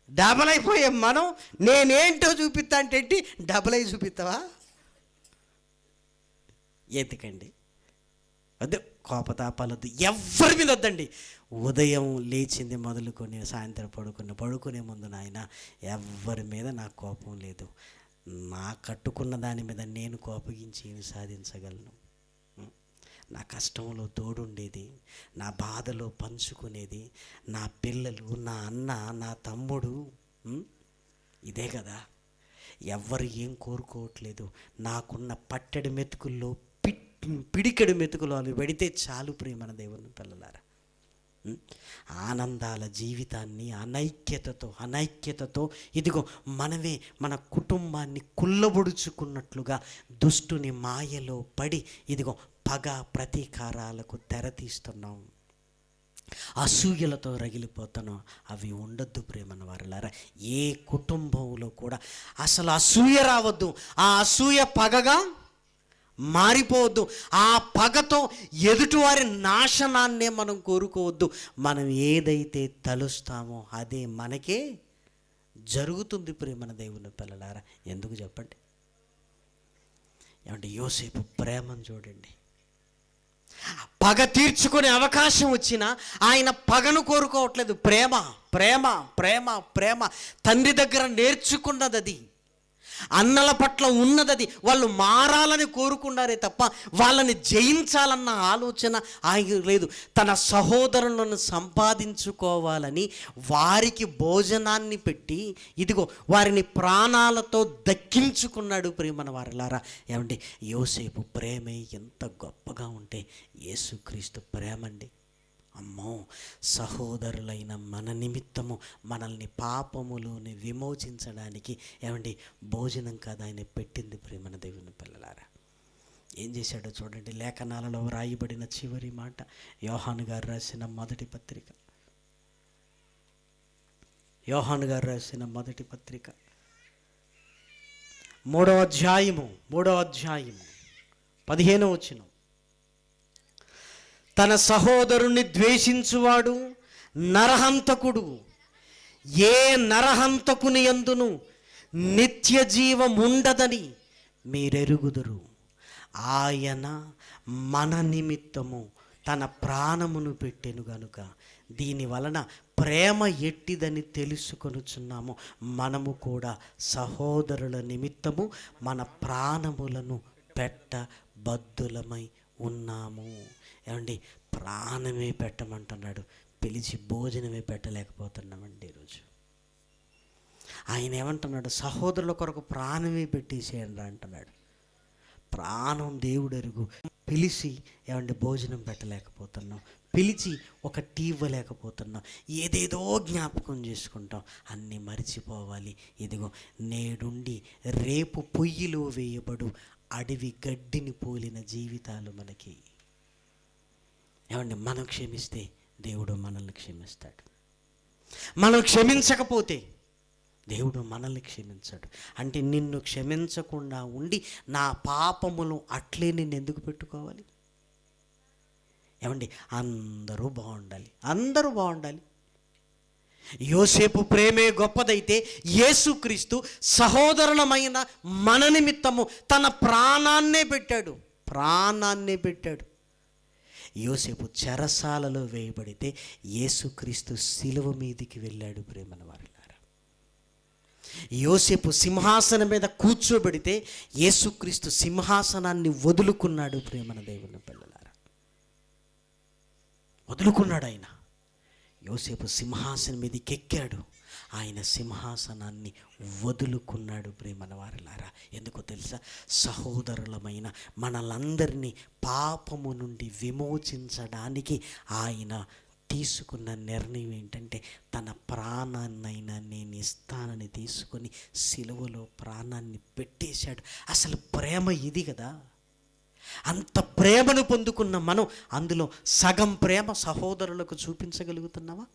డబల్ అయిపోయే మనం నేనేంటో చూపిస్తా అంటే ఏంటి? డబల్ అయి చూపిస్తావా? ఎందుకండి? వద్దు, కోపతాపాలొద్దు, ఎవరి మీద వద్దండి. ఉదయం లేచింది మొదలుకొని సాయంత్రం పడుకునే ముందు నాయన ఎవరి మీద నాకు కోపం లేదు, నా కట్టుకున్న దాని మీద నేను కోపగించి ఏమి సాధించగలను? నా కష్టంలో తోడుండేది, నా బాధలో పంచుకునేది నా పిల్లలు, నా అన్న, నా తమ్ముడు. ఇదే కదా. ఎవ్వరు ఏం కోరుకోవట్లేదు. నాకున్న పట్టెడు మెతుకుల్లో పిడికెడు మెతుకులు అవి పెడితే చాలు ప్రియమైన దేవుని పిల్లలారా. ఆనందాల జీవితాన్ని అనైక్యతతో ఇదిగో మనమే మన కుటుంబాన్ని కుల్లబొడుచుకున్నట్లుగా దుష్టుని మాయలో పడి ఇదిగో పగ ప్రతీకారాలకు తెరతీస్తున్నాం. అసూయలతో రగిలిపోతున్నాం. అవి ఉండొద్దు ప్రేమన వారలారా. ఏ కుటుంబంలో కూడా అసలు అసూయ రావద్దు. ఆ అసూయ పగగా మారిపోవద్దు. ఆ పగతో ఎదుటివారి నాశనాన్నే మనం కోరుకోవద్దు. మనం ఏదైతే తలుస్తామో అదే మనకే జరుగుతుంది ప్రియమైన దేవుని పిల్లలారా. ఎందుకు చెప్పండి? ఏమంటే యోసేపు ప్రేమను చూడండి. పగ తీర్చుకునే అవకాశం వచ్చినా ఆయన పగను కోరుకోవట్లేదు. ప్రేమ ప్రేమ ప్రేమ ప్రేమ తండ్రి దగ్గర నేర్చుకున్నది అది, అన్నల పట్ల ఉన్నది. వాళ్ళు మారాలని కోరుకున్నారే తప్ప వాళ్ళని జయించాలన్న ఆలోచన ఆయన లేదు. తన సహోదరులను సంపాదించుకోవాలని వారికి భోజనాన్ని పెట్టి ఇదిగో వారిని ప్రాణాలతో దక్కించుకున్నాడు ప్రియమైన వారలారా. ఏమండి, యోసేపు ప్రేమే ఎంత గొప్పగా ఉంటే యేసుక్రీస్తు ప్రేమండి. అమ్మో, సహోదరులైన మన నిమిత్తము మనల్ని పాపములోని విమోచించడానికి ఏమండి భోజనం కాదు ఆయన పెట్టింది ప్రియమైన దేవుని పిల్లలారా. ఏం చేశాడో చూడండి. లేఖనాలలో రాయబడిన చివరి మాట యోహాను గారు రాసిన మొదటి పత్రిక 3వ అధ్యాయము 15వ వచనం. తన సహోదరుణ్ణి ద్వేషించువాడు నరహంతకుడు, ఏ నరహంతకుని యందును నిత్య జీవం ఉండదని మీరెరుగుదురు. ఆయన మన నిమిత్తము తన ప్రాణమును పెట్టెను గనుక దీని వలన ప్రేమ ఎట్టిదని తెలుసుకొనుచున్నాము. మనము కూడా సహోదరుల నిమిత్తము మన ప్రాణములను పెట్టబద్దులమై ఉన్నాము. ఏమండి, ప్రాణమే పెట్టమంటున్నాడు, పిలిచి భోజనమే పెట్టలేకపోతున్నామండి ఈరోజు. ఆయన ఏమంటున్నాడు? సహోదరుల కొరకు ప్రాణమే పెట్టేసేయండి అంటున్నాడు. ప్రాణం దేవుడు ఎరుగు. పిలిచి ఏమంటే భోజనం పెట్టలేకపోతున్నాం, పిలిచి ఒక టీ ఇవ్వలేకపోతున్నాం, ఏదేదో జ్ఞాపకం చేసుకుంటాం, అన్నీ మరిచిపోవాలి. ఇదిగో నేడుండి రేపు పొయ్యిలో వేయబడు అడవి గడ్డిని పోలిన జీవితాలు మనకి. ఏమండి, మనం క్షమిస్తే దేవుడు మనల్ని క్షమిస్తాడు. మనం క్షమించకపోతే దేవుడు మనల్ని క్షమించాడు. అంటే నిన్ను క్షమించకుండా ఉండి నా పాపములు అట్లే నిన్ను ఎందుకు పెట్టుకోవాలి? ఏమండి, అందరూ బాగుండాలి, అందరూ బాగుండాలి. యోసేపు ప్రేమే గొప్పదైతే యేసుక్రీస్తు సహోదరులమైన మన నిమిత్తము తన ప్రాణాన్నే పెట్టాడు. యోసేపు చెరసాలలో వేయబడితే యేసుక్రీస్తు శిలువ మీదికి వెళ్ళాడు. ప్రేమన వారిలారా, యోసేపు సింహాసనం మీద కూర్చోబెడితే యేసుక్రీస్తు సింహాసనాన్ని వదులుకున్నాడు. ప్రేమన దేవుని పిల్లలారా, వదులుకున్నాడు ఆయన. యోసేపు సింహాసనం మీదకి ఎక్కాడు, ఆయన సింహాసనాన్ని వదులుకున్నాడు. ప్రేమన వారిలారా, ఎందుకో తెలుసా? సహోదరులమైన మనలందరినీ పాపము నుండి విమోచించడానికి ఆయన తీసుకున్న నిర్ణయం ఏంటంటే తన ప్రాణాన్నైనా నేను ఇస్తానని తీసుకొని సిలువలో ప్రాణాన్ని పెట్టేశాడు. అసలు ప్రేమ ఇది కదా. అంత ప్రేమను పొందుకున్న మనం అందులో సగం ప్రేమ సహోదరులకు చూపించగలుగుతున్నావా?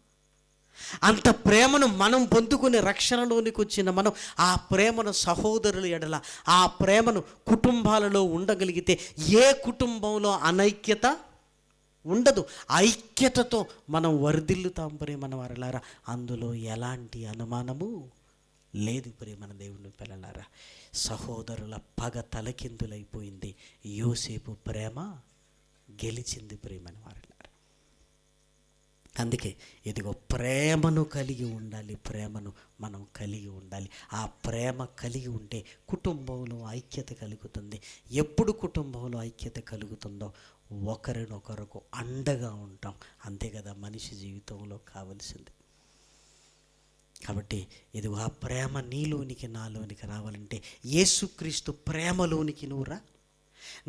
అంత ప్రేమను మనం పొందుకునే రక్షణలోనికి వచ్చిన మనం ఆ ప్రేమను సహోదరుల ఎడల, ఆ ప్రేమను కుటుంబాలలో ఉండగలిగితే ఏ కుటుంబంలో అనైక్యత ఉండదు. ఐక్యతతో మనం వర్ధిల్లుతాం. ప్రేమన వారలారా, అందులో ఎలాంటి అనుమానము లేదు. ప్రేమన దేవుని పిల్లలారా, సహోదరుల పగ తలకిందులైపోయింది, యోసేపు ప్రేమ గెలిచింది. ప్రేమన వారలారా, అందుకే ఇదిగో ప్రేమను కలిగి ఉండాలి, ప్రేమను మనం కలిగి ఉండాలి. ఆ ప్రేమ కలిగి ఉంటే కుటుంబంలో ఐక్యత కలుగుతుంది. ఎప్పుడు కుటుంబంలో ఐక్యత కలుగుతుందో ఒకరినొకరకు అండగా ఉంటాం. అంతే కదా మనిషి జీవితంలో కావలసింది. కాబట్టి ఇదిగో ఆ ప్రేమ నీలోనికి నాలోనికి రావాలంటే యేసుక్రీస్తు ప్రేమలోనికి నువ్వు రా.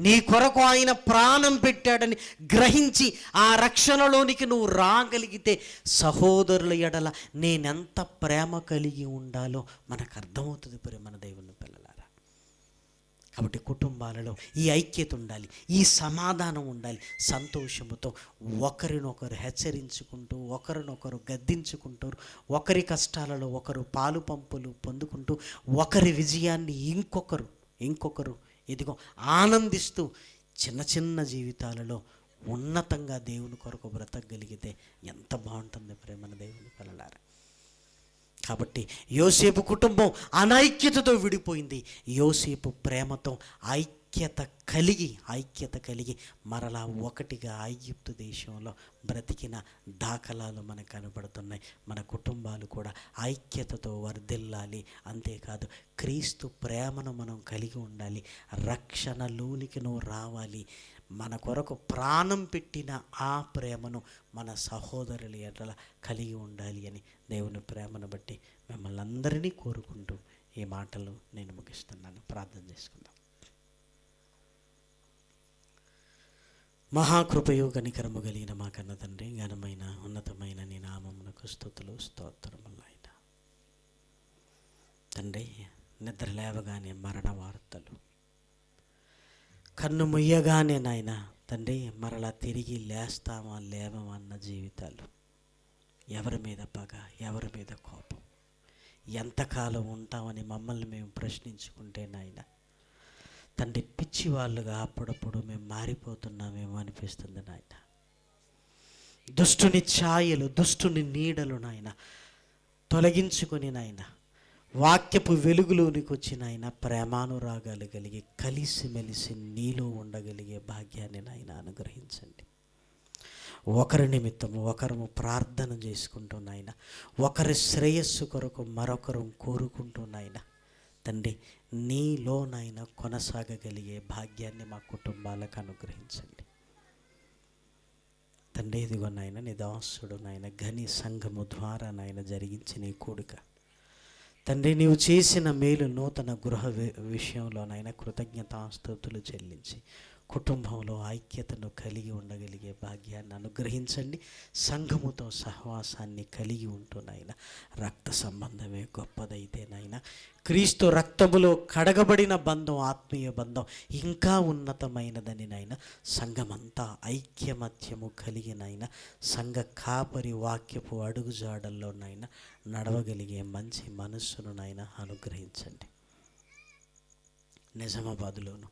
నీ కొరకు ఆయన ప్రాణం పెట్టాడని గ్రహించి ఆ రక్షణలోనికి నువ్వు రాగలిగితే సహోదరుల ఎడల నేనెంత ప్రేమ కలిగి ఉండాలో మనకు అర్థమవుతుంది. ప్రేమన దేవుని పిల్లలారా, కాబట్టి కుటుంబాలలో ఈ ఐక్యత ఉండాలి, ఈ సమాధానం ఉండాలి. సంతోషముతో ఒకరినొకరు హెచ్చరించుకుంటూ, ఒకరినొకరు గద్దించుకుంటూ, ఒకరి కష్టాలలో ఒకరు పాలు పంపులు పొందుకుంటూ, ఒకరి విజయాన్ని ఇంకొకరు ఇదిగో ఆనందిస్తూ చిన్న చిన్న జీవితాలలో ఉన్నతంగా దేవుని కొరకు బ్రతకగలిగితే ఎంత బాగుంటుంది ప్రేమన దేవుని పిల్లలారా. కాబట్టి యోసేపు కుటుంబం అనైక్యతతో విడిపోయింది. యోసేపు ప్రేమతో ఐక్యత కలిగి మరలా ఒకటిగా ఐగుప్తు దేశంలో బ్రతికిన దాఖలాలు మనకు కనబడుతున్నాయి. మన కుటుంబాలు కూడా ఐక్యతతో వర్ధిల్లాలి. అంతేకాదు క్రీస్తు ప్రేమను మనం కలిగి ఉండాలి. రక్షణలోనికి నువ్వు రావాలి. మన కొరకు ప్రాణం పెట్టిన ఆ ప్రేమను మన సహోదరుల ఎడల కలిగి ఉండాలి అని దేవుని ప్రేమను బట్టి మిమ్మల్ని అందరినీ కోరుకుంటూ ఈ మాటలు నేను ముగిస్తున్నాను. ప్రార్థన చేసుకుందాం. మహాకృపయు కనికరము కలిగిన మా కన్న తండ్రి, ఘనమైన ఉన్నతమైన నీ నామమునకు స్తుతులు స్తోత్రములైన తండ్రి, నిద్ర లేవగానే మరణ వార్తలు, కన్ను ముయ్యగానే నాయన తండ్రి మరలా తిరిగి లేస్తామా లేవమా అన్న జీవితాలు, ఎవరి మీద పగ, ఎవరి మీద కోపం, ఎంతకాలం ఉంటామని మమ్మల్ని మేము ప్రశ్నించుకుంటే నాయన తండ్రి పిచ్చి వాళ్ళుగా అప్పుడప్పుడు మేము మారిపోతున్నామేమో అనిపిస్తుంది నాయన. దుష్టుని ఛాయలు, దుష్టుని నీడలు నాయన తొలగించుకొని నాయన వాక్యపు వెలుగులోనికి వచ్చి నాయన ప్రేమానురాగాలు కలిగి కలిసిమెలిసి నీలో ఉండగలిగే భాగ్యాన్ని నాయన అనుగ్రహించండి. ఒకరి నిమిత్తము ఒకరము ప్రార్థన చేసుకుంటూ నాయన ఒకరి శ్రేయస్సు కొరకు మరొకరు కోరుకుంటూ నాయన తండ్రి నీలో నాయన కొనసాగగలిగే భాగ్యాన్ని మా కుటుంబాలకు అనుగ్రహించండి తండ్రి. ఇదిగో నాయన నీ దాసుడు నాయన ఘని సంఘము ద్వారా నాయన జరిగించిన ఈ కూడిక తండ్రి నీవు చేసిన మేలు నూతన గృహ విషయంలో నాయన కృతజ్ఞతాస్తుతులు చెల్లించి కుటుంబంలో ఐక్యతను కలిగి ఉండగలిగే భాగ్యాన్ని అనుగ్రహించండి. సంఘముతో సహవాసాన్ని కలిగి ఉంటున్నాయన రక్త సంబంధమే గొప్పదైతే నాయన క్రీస్తు రక్తములో కడగబడిన బంధం ఆత్మీయ బంధం ఇంకా ఉన్నతమైనదని నాయన సంఘమంతా ఐక్యమత్యము కలిగినైనా సంఘ కాపరి వాక్యపు అడుగుజాడల్లో నాయన నడవగలిగే మంచి మనస్సును నాయన అనుగ్రహించండి. నిజామాబాదులోను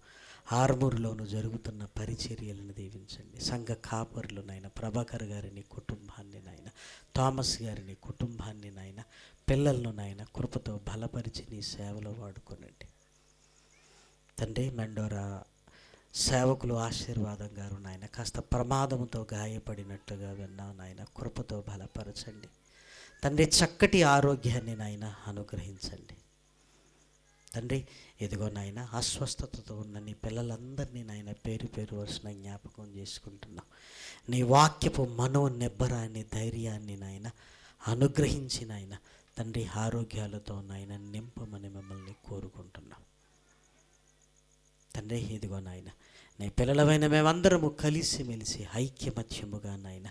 ఆర్మూరులోను జరుగుతున్న పరిచర్యలను దీవించండి. సంఘ కాపరులు నాయన ప్రభాకర్ గారిని కుటుంబాన్ని నాయన థామస్ గారిని కుటుంబాన్ని నాయన పిల్లలను నాయన కృపతో బలపరిచి నీ సేవలో వాడుకోనండి తండ్రి. మెండోరా సేవకులు ఆశీర్వాదం గారు నాయన కాస్త ప్రమాదంతో గాయపడినట్లుగా విన్నాం నాయన కృపతో బలపరచండి తండ్రి. చక్కటి ఆరోగ్యాన్ని నాయన అనుగ్రహించండి తండ్రి. ఇదిగో నాయన అస్వస్థతతో ఉన్న నీ పిల్లలందరినీ నాయన పేరు పేరు వరుసన జ్ఞాపకం చేసుకుంటున్నాం. నీ వాక్యపు మనోనిబ్బరాన్ని ధైర్యాన్ని నాయన అనుగ్రహించి నాయన తండ్రి ఆరోగ్యాలతో నాయన నింపమని మిమ్మల్ని కోరుకుంటున్నాం తండ్రి. ఇదిగో నాయన నీ పిల్లలమైన మేమందరము కలిసిమెలిసి ఐక్యమత్యముగా నాయన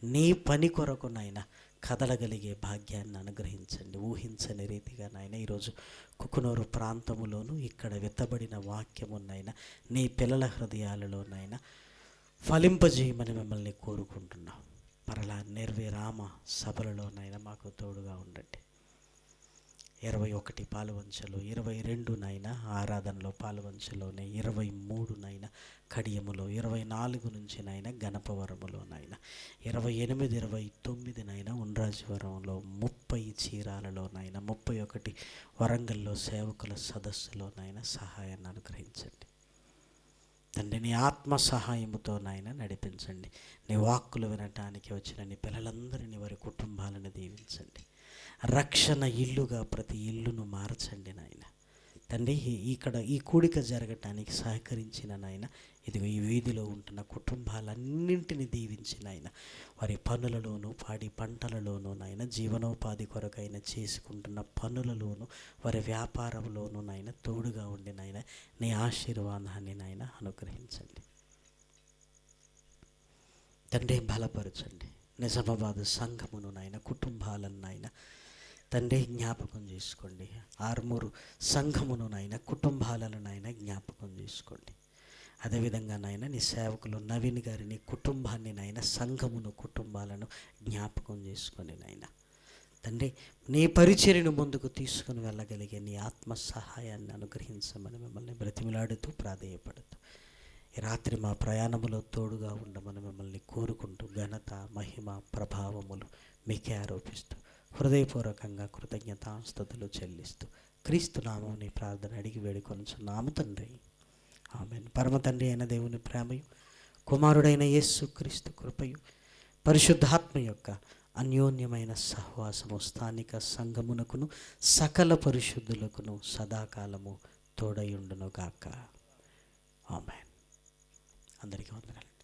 నీ పని కొరకు నాయన కదలగలిగే భాగ్యాన్ని అనుగ్రహించండి. ఊహించని రీతిగా నాయన ఈరోజు కుకునూరు ప్రాంతములోను ఇక్కడ విత్తబడిన వాక్యమునైనా నీ పిల్లల హృదయాలలో నాయన ఫలింపజేయమని మిమ్మల్ని కోరుకుంటున్నాం. మరలా నిర్విరామ సభలలోనైనా మాకు తోడుగా ఉండండి. 21 పాలువంచలు, 22 నాయన ఆరాధనలో పాలువంచలోనే, 23 నాయన కడియములో, 24 నుంచి నాయన గణపవరములో నాయన, 28, 29 నాయన ఉండ్రాజవరంలో, 30 చీరాలలో నాయన, 31 వరంగల్లో సేవకుల సదస్సులో నాయన సహాయాన్ని అనుగ్రహించండి తండ్రి. నీ ఆత్మ సహాయముతో నాయన నడిపించండి. నీ వాక్కులు వినటానికి వచ్చిన నీ పిల్లలందరినీ వారి కుటుంబాలను దీవించండి. రక్షణ ఇల్లుగా ప్రతి ఇల్లును మార్చండి నాయన తండ్రి. ఇక్కడ ఈ కూడిక జరగటానికి సహకరించిన నాయన ఇదిగో ఈ వీధిలో ఉంటున్న కుటుంబాలన్నింటినీ దీవించిన ఆయన వారి పనులలోనూ పాడి పంటలలోనూ నాయన జీవనోపాధి కొరకైనా చేసుకుంటున్న పనులలోనూ వారి వ్యాపారంలోనూ నాయన తోడుగా ఉండి నాయన నీ ఆశీర్వాదాన్ని నాయన అనుగ్రహించండి తండ్రి. బలపరచండి. నిజామాబాదు సంఘమును నాయన కుటుంబాలను నాయన తండ్రి జ్ఞాపకం చేసుకోండి. ఆర్మూరు సంఘమును నాయన కుటుంబాలను నాయన జ్ఞాపకం చేసుకోండి. అదేవిధంగా నాయన నీ సేవకులు నవీన్ గారిని కుటుంబాన్ని నాయన సంఘమును కుటుంబాలను జ్ఞాపకం చేసుకొని నాయన తండ్రి నీ పరిచర్యను ముందుకు తీసుకుని వెళ్ళగలిగే నీ ఆత్మ సహాయాన్ని అనుగ్రహించమని మిమ్మల్ని బ్రతిమిలాడుతూ ప్రాధేయపడుతూ ఈ రాత్రి మా ప్రయాణములో తోడుగా ఉండమని మిమ్మల్ని కోరుకుంటూ ఘనత మహిమ ప్రభావములు మీకే ఆరోపిస్తూ హృదయపూర్వకంగా కృతజ్ఞతాస్తుతులు చెల్లిస్తూ క్రీస్తు నామం నీ ప్రార్థన అడిగి వేడుకొనుచున్నాము తండ్రి. ఆమేన్. పరమ తండ్రి అయిన దేవుని ప్రేమయు కుమారుడైన యేసు క్రీస్తు కృపయు పరిశుద్ధాత్మ యొక్క అన్యోన్యమైన సహవాసము స్థానిక సంఘమునకును సకల పరిశుద్ధులకును సదాకాలము తోడయుండును గాక. ఆమేన్. అందరికీ వందనాలు.